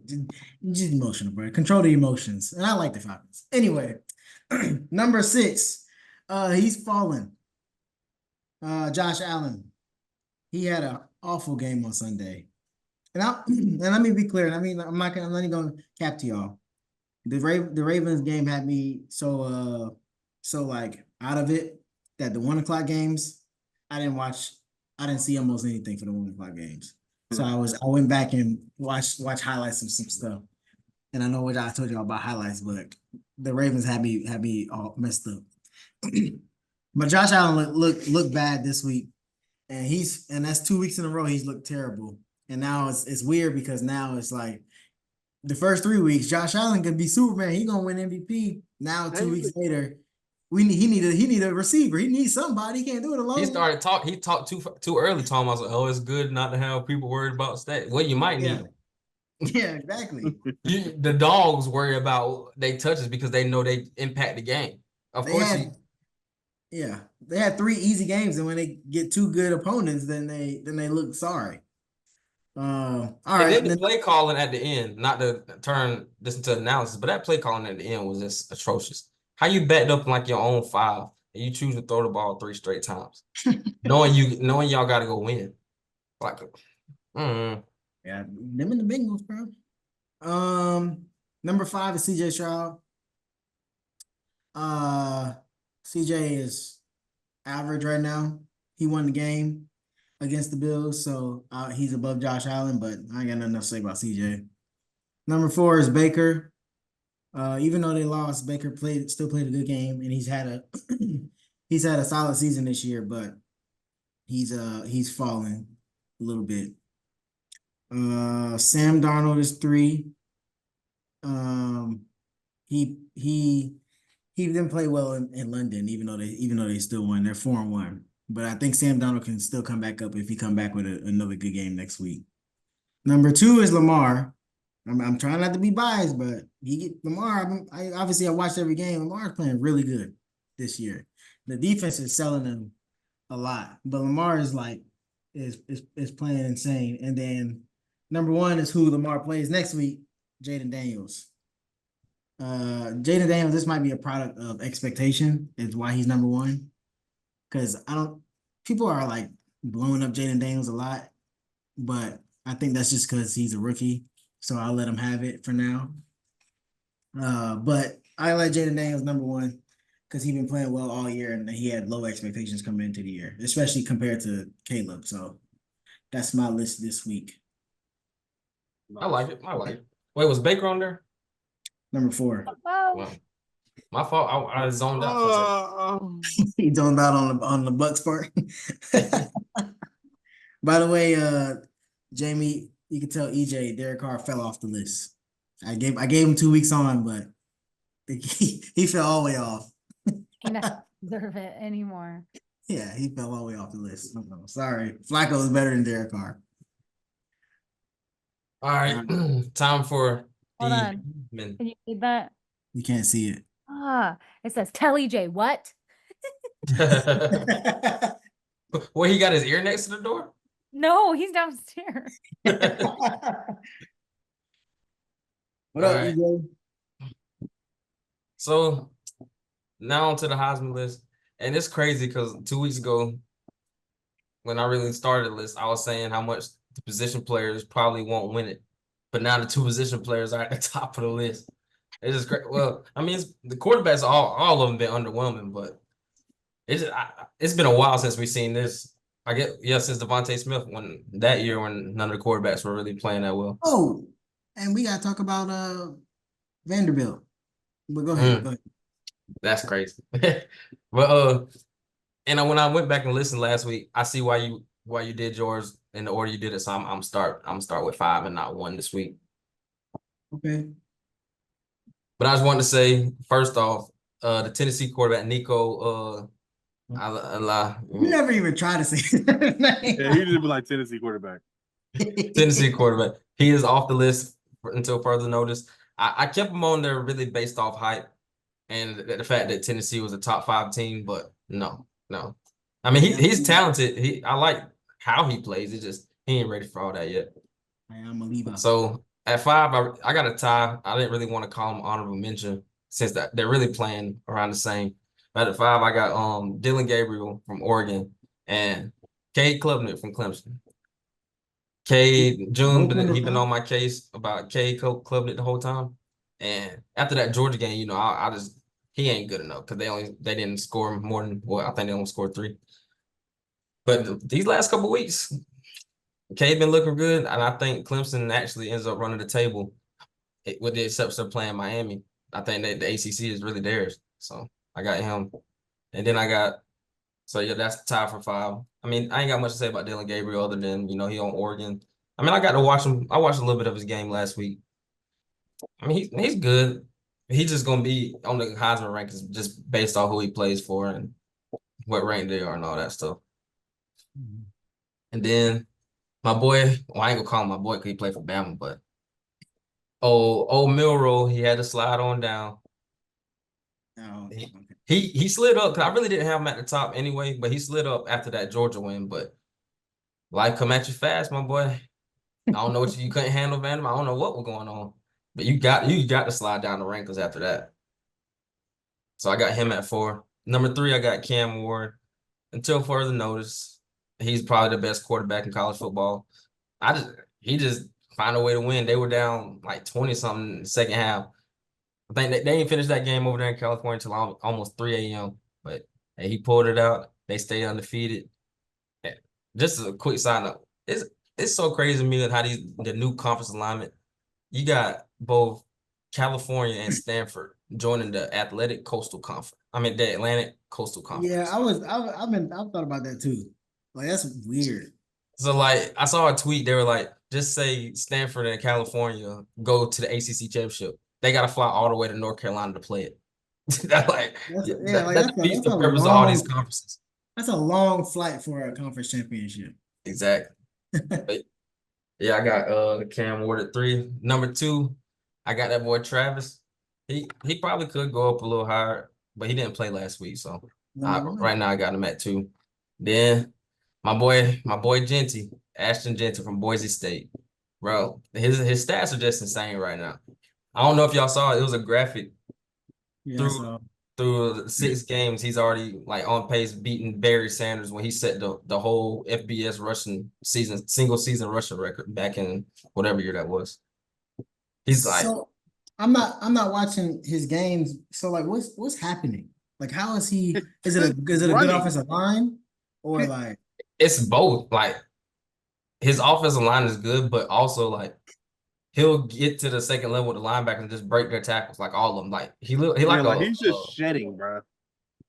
just emotional, bro. Control the emotions, and I like the Falcons. Anyway, number 6, he's fallen. Josh Allen, he had an awful game on Sunday, and let me be clear. I mean, I'm not even gonna cap to y'all. The Ravens game had me so like out of it that the 1:00 games I didn't see almost anything for the 1:00 games. So I went back and watched highlights of some stuff. And I know what I told y'all about highlights, but the Ravens had me all messed up. But Josh Allen looked bad this week. And that's 2 weeks in a row he's looked terrible. And now it's weird because now it's like the first 3 weeks, Josh Allen could be Superman. He gonna win MVP. Now 2 weeks later, he need a receiver. He needs somebody. He can't do it alone. He talked too early. Tom, I was like, oh, it's good not to have people worried about stats. Well, you might need Yeah. them. Yeah, exactly. The dogs worry about they touches because they know they impact the game. Of course, They had 3 easy games, and when they get 2 good opponents, then they look sorry. All right. And then the play calling at the end, not to turn this into analysis, but that play calling at the end was just atrocious. How you backed up in like your own 5 and you choose to throw the ball 3 straight times, knowing y'all got to go win. Like, Yeah, them and the Bengals, bro. Number 5 is CJ Stroud. CJ is average right now. He won the game against the Bills, so he's above Josh Allen, but I ain't got nothing to say about CJ. Number 4 is Baker. Even though they lost, Baker still played a good game, and he's had a solid season this year, but he's falling a little bit. Sam Darnold is 3. He didn't play well in London, even though they still won. They're 4-1. But I think Sam Darnold can still come back up if he come back with another good game next week. Number 2 is Lamar. I'm trying not to be biased, but Lamar. I watched every game. Lamar's playing really good this year. The defense is selling him a lot, but Lamar is playing insane. And then number 1 is who Lamar plays next week, Jaden Daniels. Jaden Daniels, this might be a product of expectation, is why he's number 1. Because people are like blowing up Jaden Daniels a lot, but I think that's just because he's a rookie. So I'll let him have it for now. But I like Jaden Daniels number 1 because he's been playing well all year and he had low expectations coming into the year, especially compared to Caleb. So that's my list this week. I like it. Wait, was Baker on there? Number 4. Whoa. Well, my fault. I zoned out for a second. He zoned out on the Bucks part. By the way, Jamie, you can tell EJ Derek Carr fell off the list. I gave him 2 weeks on, but he fell all the way off. He doesn't deserve it anymore. Yeah, he fell all the way off the list. Sorry. Flacco is better than Derek Carr. All right, time for Hold the on. men. Can you read that? You can't see it. It says, tell EJ what? Well, he got his ear next to the door. No, he's downstairs. What up, Alright. EJ? So now onto the Heisman list, and it's crazy because 2 weeks ago, when I really started the list, I was saying how much the position players probably won't win it, but now the 2 position players are at the top of the list. It's just great. Well, I mean, the quarterbacks all of them been underwhelming, but it's been a while since we've seen this. Since Devontae Smith when none of the quarterbacks were really playing that well. Oh, and we gotta talk about Vanderbilt. But go ahead. That's crazy. But and when I went back and listened last week, I see why you did yours in the order you did it. So I'm start with 5 and not 1 this week. Okay. But I just wanted to say first off, the Tennessee quarterback Nico. You never even try to say his name. Yeah, he just be like Tennessee quarterback. Tennessee quarterback. He is off the list until further notice. I kept him on there really based off hype and the fact that Tennessee was a top 5 team, but no. I mean, he's talented. I like how he plays. It's just he ain't ready for all that yet. I'm a leave out. So at 5, I got a tie. I didn't really want to call him honorable mention since they're really playing around the same. But at 5, I got Dylan Gabriel from Oregon and Cade Klubnik from Clemson. June, he been on my case about Cade Klubnik the whole time. And after that Georgia game, he ain't good enough because they didn't score more than I think they only scored 3. But these last couple weeks, Cade been looking good, and I think Clemson actually ends up running the table, with the exception of playing Miami. I think that the ACC is really theirs. So I got him, and then that's the tie for 5. I mean, I ain't got much to say about Dylan Gabriel other than he on Oregon. I mean, I got to watch him. I watched a little bit of his game last week. I mean, he's good. He's just gonna be on the Heisman rankings just based off who he plays for and what rank they are and all that stuff. And then my boy, I ain't gonna call him my boy because he played for Bama, but old Milroe, he had to slide on down. Oh, okay. He slid up because I really didn't have him at the top anyway, but he slid up after that Georgia win. But life come at you fast, my boy. I don't know what you couldn't handle, Vandam. I don't know what was going on, but you got to slide down the rankings after that. So I got him at 4. Number 3, I got Cam Ward. Until further notice, he's probably the best quarterback in college football. He just find a way to win. They were down like 20-something in the second half. I think they didn't finish that game over there in California until almost 3 a.m. But hey, he pulled it out. They stay undefeated. Just a quick side note. It's so crazy to me how the new conference alignment. You got both California and Stanford joining the Athletic Coastal Conference. I mean, the Atlantic Coastal Conference. Yeah, I've thought about that too. Like that's weird. So like I saw a tweet, they were like, just say Stanford and California go to the ACC championship. They gotta fly all the way to North Carolina to play it. That like that defeats the purpose of all these conferences. That's a long flight for a conference championship. Exactly. But, yeah, I got Cam Ward at 3. Number 2, I got that boy Travis. He probably could go up a little higher, but he didn't play last week, so right now I got him at 2. Then my boy Genty, Ashton Genty from Boise State. Bro, his stats are just insane right now. I don't know if y'all saw it. It was a graphic through 6 games. He's already like on pace beating Barry Sanders when he set the whole FBS rushing season, single season rushing record back in whatever year that was. He's like, so I'm not watching his games. So like, what's happening? Like, how is he? Is it a good offensive line or like? It's both. Like his offensive line is good, but also like he'll get to the second level with the linebackers and just break their tackles, like all of them. Like he's just shedding, bro.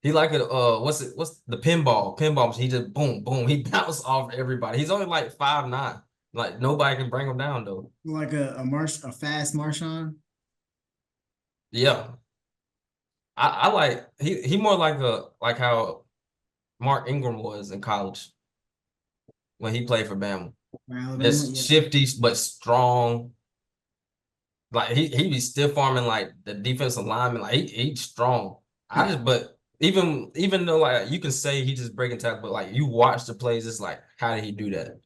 He like a what's the pinball? He just boom boom. He bounced off everybody. He's only like 5'9". Like nobody can bring him down though. Like a fast Marshawn. Yeah, I like he more like how Mark Ingram was in college when he played for Bama. Just shifty but strong. Like he be stiff arming like the defensive lineman. Like he's strong. But even though like you can say he just breaking tackle, but like you watch the plays, it's like how did he do that?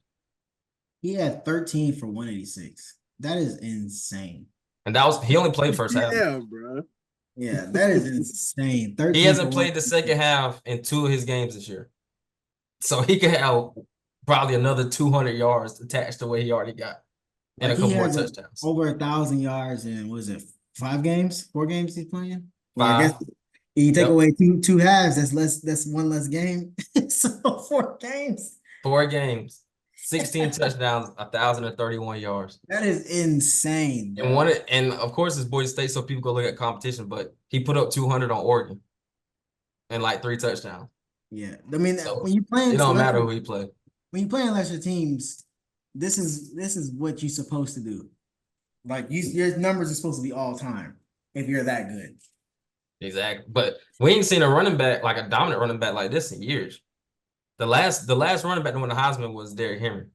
He had 13 for 186. That is insane. And he only played first half. Yeah, bro. Yeah, that is insane. 13. He hasn't played the second half in 2 of his games this year, so he could have probably another 200 yards attached to what he already got. And a couple more touchdowns. Over 1,000 yards in, what is it, 4 games he's playing? Well, 5. I guess you take away two halves, that's one less game. So 4 games. 4 games, 16 touchdowns, 1,031 yards. That is insane. Bro. And of course it's Boise State, so people go look at competition, but he put up 200 on Oregon and like 3 touchdowns. Yeah. I mean, so when you playing, it don't matter who he play. When you play in lesser teams, this is what you're supposed to do. Like your numbers are supposed to be all time if you're that good. Exactly. But we ain't seen a running back, like a dominant running back like this in years. The last running back to win the Heisman was Derrick Henry.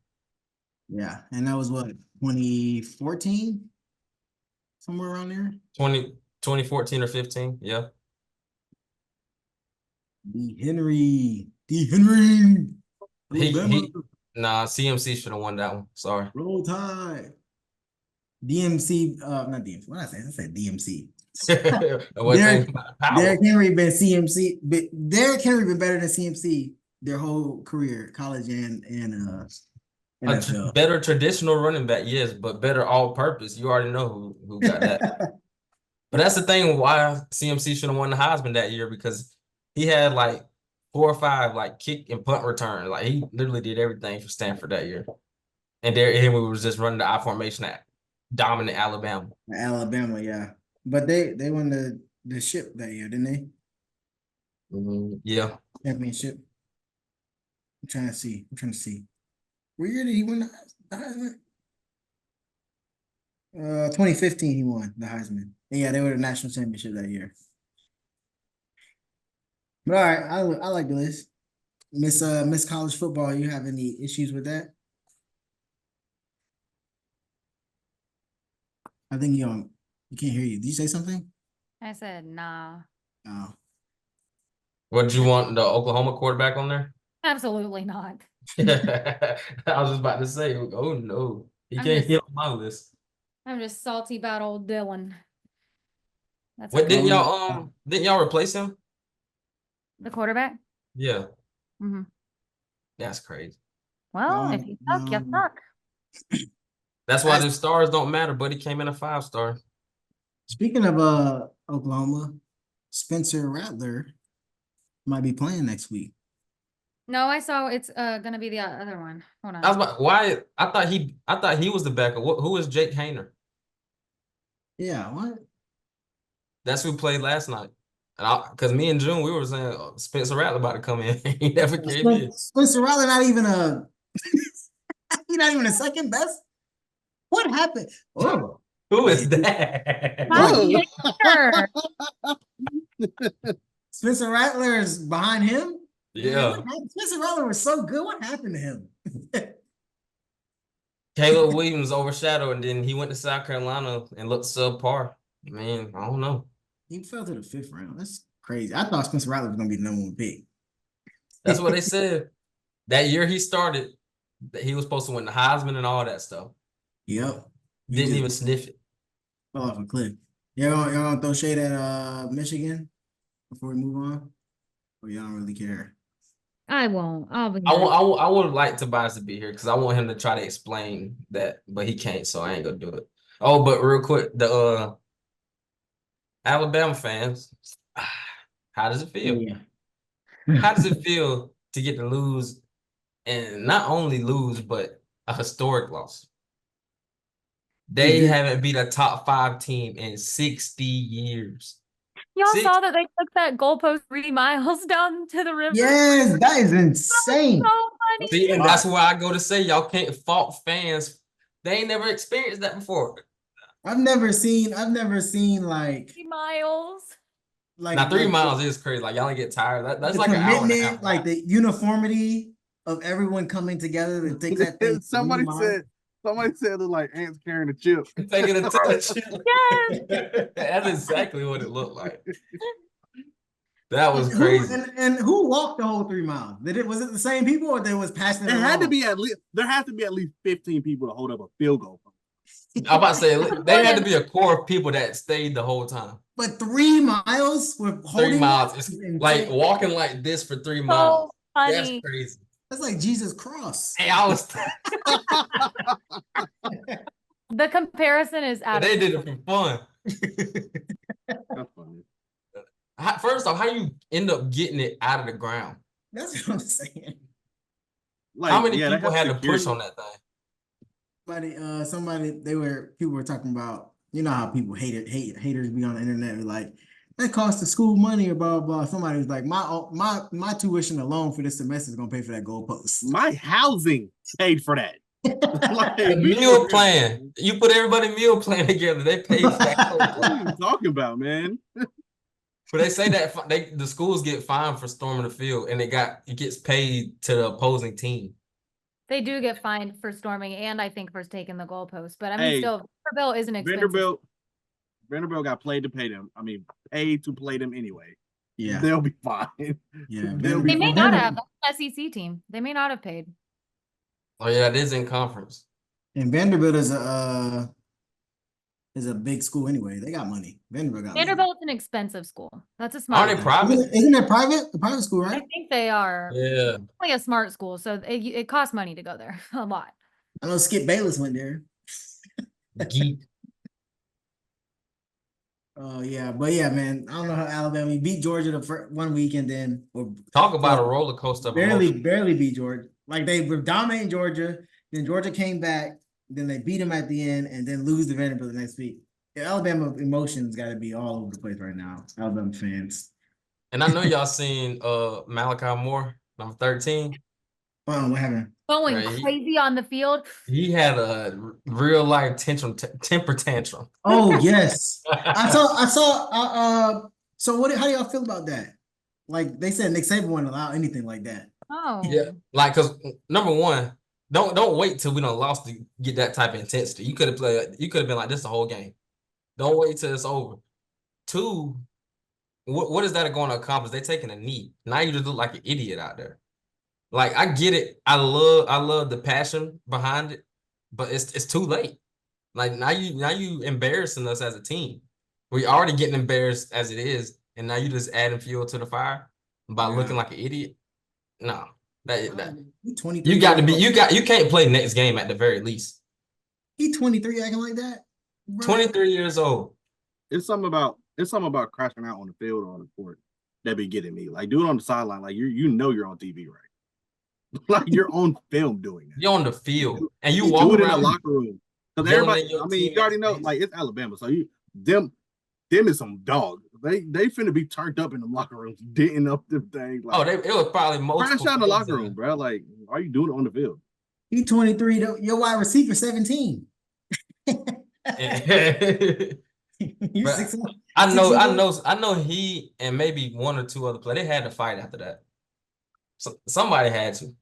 Yeah, and that was what, 2014? Somewhere around there? 2014 or 15, yeah. D. Henry. Nah, CMC should have won that one. Sorry. Roll Tide. DMC, not DMC. What did I say? I said DMC. Derrick Henry been CMC, but Derrick Henry been better than CMC their whole career, college and NFL. A better traditional running back, yes, but better all-purpose. You already know who got that. But that's the thing why CMC should have won the Heisman that year, because he had like 4 or 5 like kick and punt return. Like he literally did everything for Stanford that year. And Derrick Henry was just running the I formation at dominant Alabama. Alabama, yeah. But they won the ship that year, didn't they? Yeah. Championship. I'm trying to see. What year did he win the Heisman? 2015 he won the Heisman. And yeah, they were the national championship that year. But all right, I like the list. Miss College Football, you have any issues with that? I think you can't hear you. Did you say something? I said nah. Oh. What did you want, the Oklahoma quarterback on there? Absolutely not. I was just about to say, oh no, he can't get on my list. I'm just salty about old Dylan. That's What didn't y'all replace him? The quarterback? Yeah. Mm-hmm. That's crazy. Well, if you suck, you suck. That's why the stars don't matter, but he came in a 5-star. Speaking of Oklahoma, Spencer Rattler might be playing next week. No, I saw it's gonna be the other one. Hold on. Why? I thought he was the backup. Who is Jake Hayner? Yeah, what? That's who played last night. And because me and June, we were saying Spencer Rattler about to come in. He never came in. Spencer Rattler not even a he's not even a second best. What happened? Oh, Who is that? Whoa. Spencer Rattler is behind him. Yeah. Man, Spencer Rattler was so good. What happened to him? Caleb Williams overshadowed, and then he went to South Carolina and looked subpar. Man, I don't know. He fell to the 5th round. That's crazy. I thought Spencer Rattler was gonna be the #1 pick. That's what they said. That year he started, that he was supposed to win the Heisman and all that stuff. Yep. Didn't even sniff it. Fell off a cliff. Y'all gonna throw shade at Michigan before we move on? Or y'all don't really care? I won't. I'll be I would like Tobias to be here because I want him to try to explain that, but he can't, so I ain't gonna do it. Oh, but real quick, the Alabama fans, how does it feel? Yeah. How does it feel to get to lose, and not only lose, but a historic loss? They haven't beat a top 5 team in 60 years. Y'all saw that they took that goalpost 3 miles down to the river? Yes, that is insane. So funny. See, and that's why I go to say y'all can't fault fans. They ain't never experienced that before. I've never seen like 3 miles. Now 3 miles is crazy. Like y'all ain't get tired. That's the like an hour and a commitment, half. like the uniformity of everyone coming together to take that thing. Somebody said it looked like ants carrying a chip. Taking a touch. Yes. That's exactly what it looked like. That was crazy. And who walked the whole 3 miles? Was it the same people, or there was passing? There had to be at least 15 people to hold up a field goal. I'm about to say there had to be a core of people that stayed the whole time. But 3 miles with 3 miles. It's like walking like this for 3 miles. Funny. That's crazy. That's like Jesus' cross. Hey, I was. The comparison is out. They did it for fun. That's funny. First off, how you end up getting it out of the ground? That's what I'm saying. Like, how many yeah, people had to push on that thing? People were talking about, you know how people haters be on the internet, like that costs the school money or blah blah. Somebody was like, my tuition alone for this semester is gonna pay for that goalpost. My housing paid for that. Like, The meal plan. You put everybody meal plan together. They pay for that. What are you talking about, man? But they say that the schools get fined for storming the field, and it gets paid to the opposing team. They do get fined for storming, and I think for taking the goalpost. But I mean, still, Vanderbilt isn't expensive. Vanderbilt got paid to play them. I mean, paid to play them anyway. Yeah, they'll be fine. Yeah, they may not have. That's an SEC team. They may not have paid. Oh yeah, it is in conference. And Vanderbilt is a big school anyway. They got money. Vanderbilt's an expensive school. That's a smart. Aren't they private? Isn't it private? A private school, right? I think they are. Yeah. Only a smart school, so it costs money to go there. A lot. I know Skip Bayless went there. Geek. Oh yeah, but yeah, man. I don't know how Alabama beat Georgia the first 1 week and then talk about a roller coaster. Barely beat Georgia. Like they were dominating Georgia, then Georgia came back, then they beat them at the end, and then lose to Vanderbilt the next week. The Alabama emotions got to be all over the place right now. Alabama fans. And I know y'all seen Malachi Moore, number 13. Oh, what happened? Going crazy on the field. He had a real life temper tantrum. Oh yes, I saw. So how do y'all feel about that? Like they said, Nick Saban wouldn't allow anything like that. Oh yeah, like because number one, don't wait till we done lost to get that type of intensity. You could have played. You could have been like this the whole game. Don't wait till it's over. 2, what is that going to accomplish? They taking a knee. Now you just look like an idiot out there. Like I get it. I love the passion behind it, but it's too late. Like now you embarrassing us as a team. We already getting embarrassed as it is, and now you just adding fuel to the fire by looking like an idiot. No, that you got to be. You can't play next game at the very least. He 23 acting like that. Bro. 23 years old. It's something about crashing out on the field or on the court that be getting me. Like do it on the sideline. Like you know you're on TV, right? Like you're on film doing that. You're on the field and you walk around in the locker room. Because everybody, I mean, you already know, like it's Alabama, so them is some dogs. They finna be turned up in the locker rooms, ditting up them things. Like, it was probably multiple. crash out in the locker room, bro. Like, why are you doing it on the field? He 23. Your wide receiver 17. You But 6. I know he and maybe one or two other players, they had to fight after that. So somebody had to.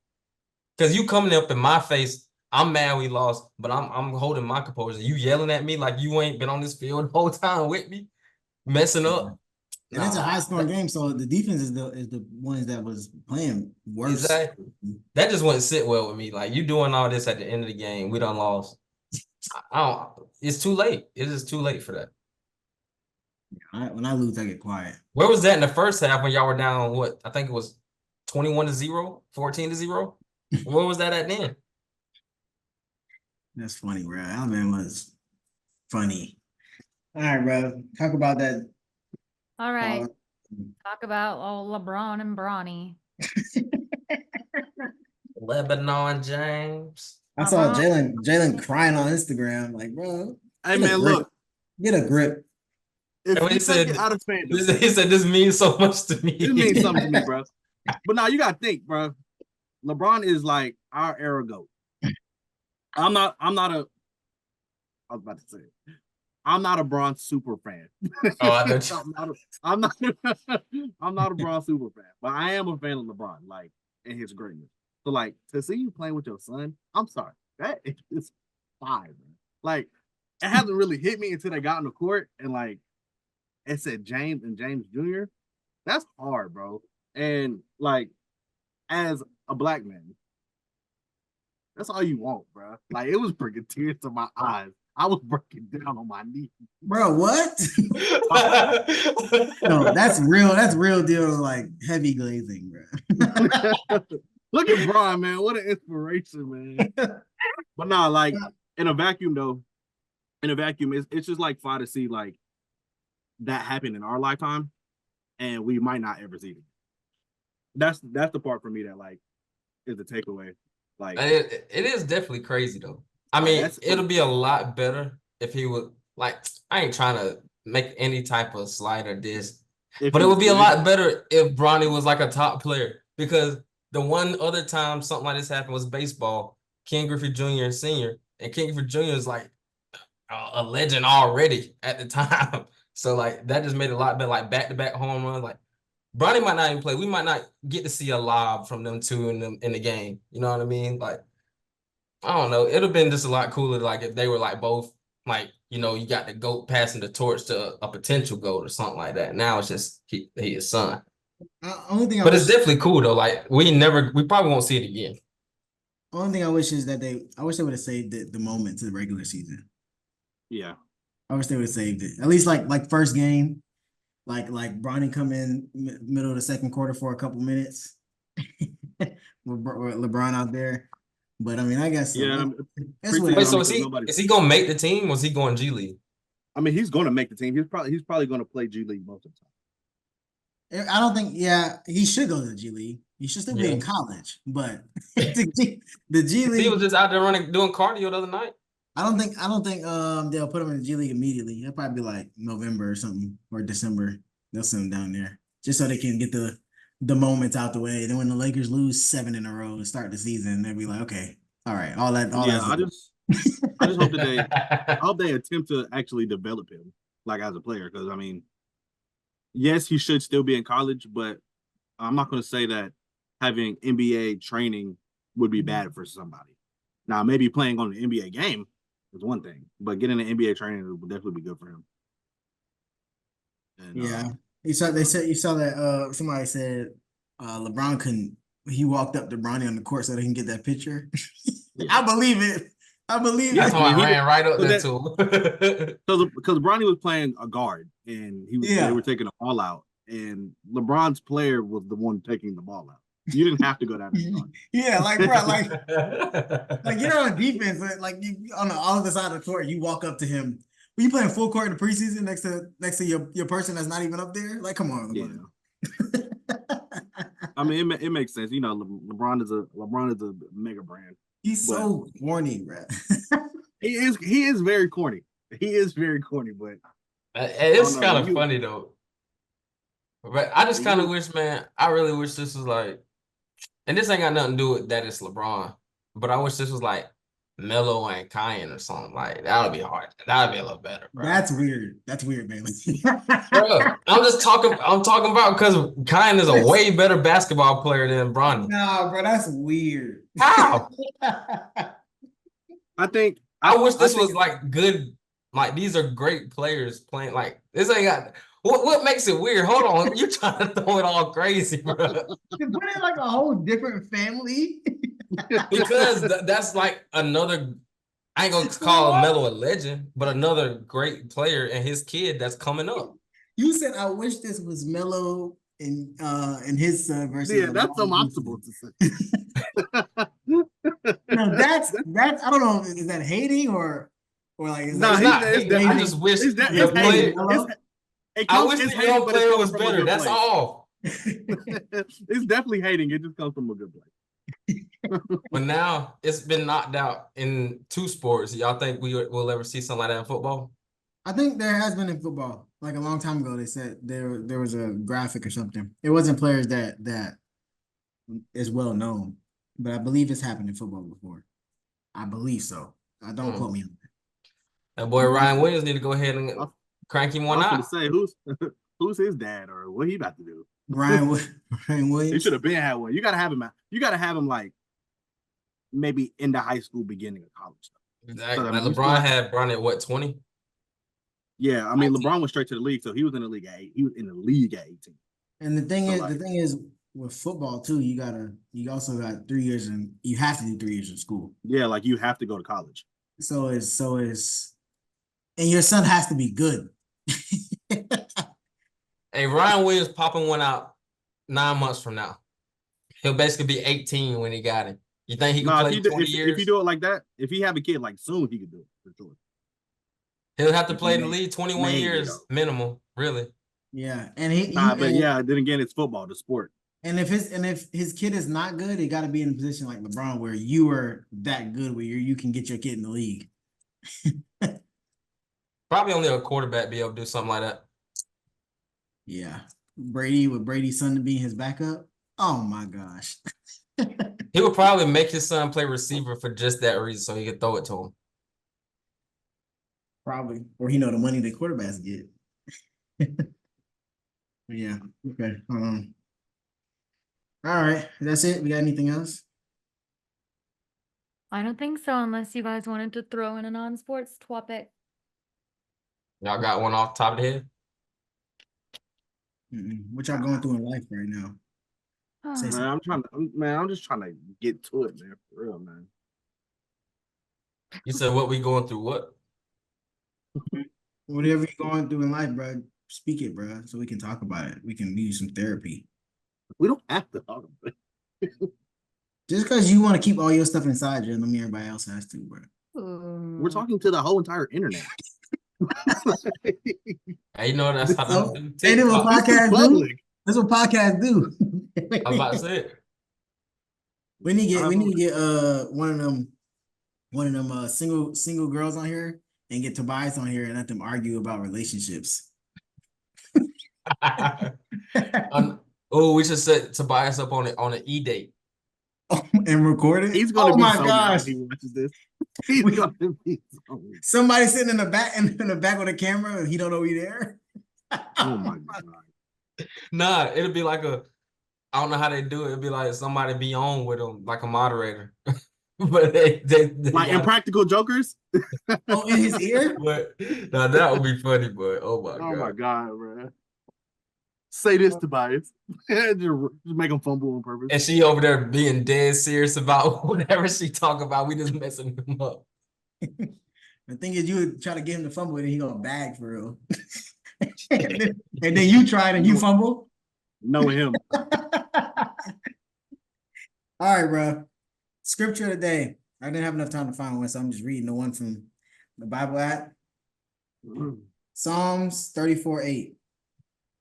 Because you coming up in my face, I'm mad we lost, but I'm holding my composure. You yelling at me like you ain't been on this field the whole time with me, messing up. And it's a high scoring game, so the defense is the ones that was playing worse. Exactly. That just wouldn't sit well with me. Like, you doing all this at the end of the game, we done lost. I don't. It's too late. It is too late for that. When I lose, I get quiet. Where was that in the first half when y'all were down? What, I think it was 21-0, 14-0. Where was that at then? That's funny, bro. Alabama's funny. All right, bro. Talk about that. All right. Talk about LeBron and Bronny. Lebanon James. I saw Jalen crying on Instagram. Like, bro. Hey, man, look. Get a grip. If And you said, take it out of fandom, he said, this means so much to me. it means something to me, bro. But now you got to think, bro. LeBron is like our era GOAT. I was about to say it. I'm not a Bron super fan. Oh, I bet you. I'm not a Bron super fan, but I am a fan of LeBron, like, and his greatness. So, like, to see you playing with your son, I'm sorry, that is fire, man. Like, it hasn't really hit me until they got on the court and like it said James and James Jr. That's hard, bro. And like, as a black man, that's all you want, bro. Like, it was bringing tears to my eyes. I was breaking down on my knees. Bro, what? No, that's real. That's real deal, like heavy glazing, bro. Look at Brian, man. What an inspiration, man. But nah, like, in a vacuum, though, it's just like fun to see like that happen in our lifetime, and we might not ever see it. That's the part for me that like is the takeaway. Like, it is definitely crazy though. I mean, it'll be a lot better if he would, like, I ain't trying to make any type of slight or diss, but it would be a lot better if Bronny was like a top player, because the one other time something like this happened was baseball. Ken Griffey Jr. and Sr. And Ken Griffey Jr. is like a legend already at the time. So like that just made it a lot better, like back-to-back home runs. Like, Bronny might not even play. We might not get to see a lob from them two in the game. You know what I mean? Like, I don't know. It'd have been just a lot cooler, like, if they were like both, like, you know, you got the GOAT passing the torch to a potential GOAT or something like that. Now it's just he his son. But it's definitely cool though. Like, we probably won't see it again. Only thing I wish is that I wish they would have saved the moment to the regular season. Yeah. I wish they would have saved it. At least like first game, like Bronny come in middle of the second quarter for a couple minutes with LeBron out there. But I mean, I guess yeah. Wait, so is he gonna make the team, or is he going G League? I mean, he's going to make the team. He's probably going to play G League most of the time. I don't think. Yeah, he should go to the G League. He should still be in college, but the G League. He was just out there doing cardio the other night. I don't think they'll put him in the G League immediately. It'll probably be like November or something, or December. They'll send him down there just so they can get the moments out the way. Then when the Lakers lose 7 in a row to start the season, they'll be like, okay, all right, all that. I just hope that they attempt to actually develop him like as a player, because I mean, yes, he should still be in college, but I'm not going to say that having NBA training would be bad for somebody. Now, maybe playing on the NBA game is one thing, but getting an NBA training would definitely be good for him. And, yeah, you saw that somebody said LeBron couldn't. He walked up to Bronny on the court so they can get that picture. I believe it. That's why I ran right up there to him. Because Bronny was playing a guard and they were taking a ball out, and LeBron's player was the one taking the ball out. You didn't have to go down there. Yeah, like, bro, like you're on defense, like you on the other side of the court, you walk up to him. Were you playing full court in the preseason next to your person that's not even up there? Like, come on. Yeah. I mean, it makes sense. You know, LeBron is a mega brand. He's so corny, bro. He is very corny. He is very corny, but It's know, kind of funny though. But I just kind of wish, man, I really wish this was like, and this ain't got nothing to do with that it's LeBron, but I wish this was like Melo and Kyan or something. Like that would be hard. That would be a little better, bro. That's weird. That's weird, man. Bro, I'm talking about because Kyan is a way better basketball player than Bronny. No, bro, that's weird. How? I wish this was like good. Like these are great players playing. Like this ain't got. What makes it weird? Hold on, you're trying to throw it all crazy, bro. You put it like a whole different family. Because that's like another. I ain't gonna call Melo a legend, but another great player and his kid that's coming up. You said I wish this was Melo and his son versus. Yeah, that's something I'm supposed to say. No, that's I don't know. Is that hating or like? Is No, that, it's not. I just wish the player. I wish the young player was better. That's all. It's definitely hating. It just comes from a good place. But now it's been knocked out in 2 sports. Y'all think we'll ever see something like that in football? I think there has been in football. Like a long time ago, they said there was a graphic or something. It wasn't players that is well known, but I believe it's happened in football before. I believe so. Don't quote me on that. That boy Ryan Williams need to go ahead and crank him one out. I was going to say who's his dad or what he about to do. Ryan Williams. He should have been had one. You gotta have him. You gotta have him like maybe in the high school, beginning of college stuff. Exactly. Like LeBron had Bronny at what, 20? Yeah, I mean LeBron went straight to the league, so he was in the league at 8. He was in the league at 18. And the thing is, with football too, you also got 3 years and you have to do 3 years in school. Yeah, like you have to go to college. So is, and your son has to be good. Hey, Ryan Williams popping one out 9 months from now. He'll basically be 18 when he got him. You think he can play 20 years? If you do it like that, if he have a kid like soon, he could do it for sure. He'll have to play in the league 21 years minimum, really. Yeah, and then again, it's football, the sport. And if his kid is not good, he got to be in a position like LeBron where you are that good where you can get your kid in the league. Probably only a quarterback be able to do something like that. Yeah. Brady's son to be his backup. Oh my gosh. He would probably make his son play receiver for just that reason so he could throw it to him. Probably. Or the money the quarterbacks get. Yeah. Okay. All right. That's it. We got anything else? I don't think so, unless you guys wanted to throw in a non-sports topic. Y'all got one off the top of the head? What y'all going through in life right now? Man, I'm just trying to get to it, man. For real, man. You said what we going through? What? Whatever you're going through in life, bro, speak it, bro, so we can talk about it. We can use some therapy. We don't have to talk about it. Just because you want to keep all your stuff inside you, doesn't mean everybody else has to, bro. We're talking to the whole entire internet. Hey, you know that's how so, ain't it what podcasts do? That's what podcasts do. I was about to say it. We need to get one of them single girls on here and get Tobias on here and let them argue about relationships. We should set Tobias up on an e-date. And record it. He's gonna be my so gosh. mad if he watches this. He's gonna be so mad. Somebody sitting in the back with a camera and he don't know we there. Oh my god. Nah, it'll be like I don't know how they do it. It'll be like somebody be on with them, like a moderator. But they like Impractical Jokers. Oh, in his ear? But now that would be funny, but oh my god, bro. Say this, Tobias. just make him fumble on purpose. And she over there being dead serious about whatever she talk about. We just messing him up. The thing is, you would try to get him to fumble and he gonna bag for real. and then you tried and you fumble. Know him. All right, bro. Scripture of the day. I didn't have enough time to find one, so I'm just reading the one from the Bible app. Psalms 34:8.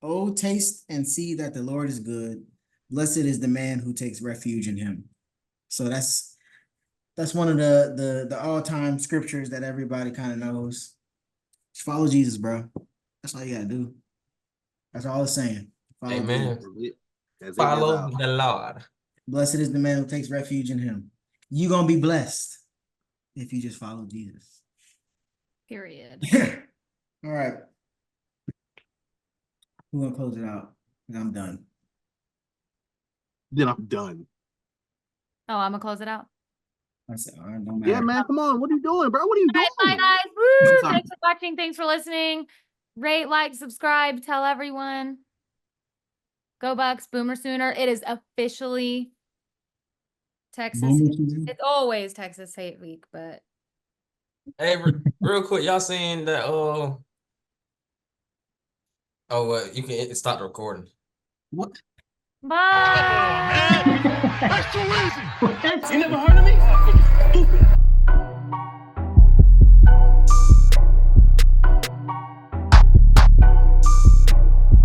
Oh, taste and see that the Lord is good. Blessed is the man who takes refuge in him. So that's one of the all-time scriptures that everybody kind of knows. Just follow Jesus, bro. That's all you gotta do. That's all it's saying. Follow Amen. Jesus. That's it. Follow the Lord. Blessed is the man who takes refuge in him. You're gonna be blessed if you just follow Jesus. Period. All right. We're gonna close it out. And I'm done. Then I'm done. Oh, I'm gonna close it out. I said, all right, don't matter. Yeah, man, come on. What are you doing, bro? What are you Bye, doing? guys. Woo! sorry. Thanks for watching. Thanks for listening. Rate, like, subscribe, tell everyone. Go Bucks, Boomer Sooner. It is officially Texas. Boomer season? It's always Texas Hate Week, but Hey, real quick, y'all seen that? Oh, well, you can stop the recording. What? bye. That's too easy. You never heard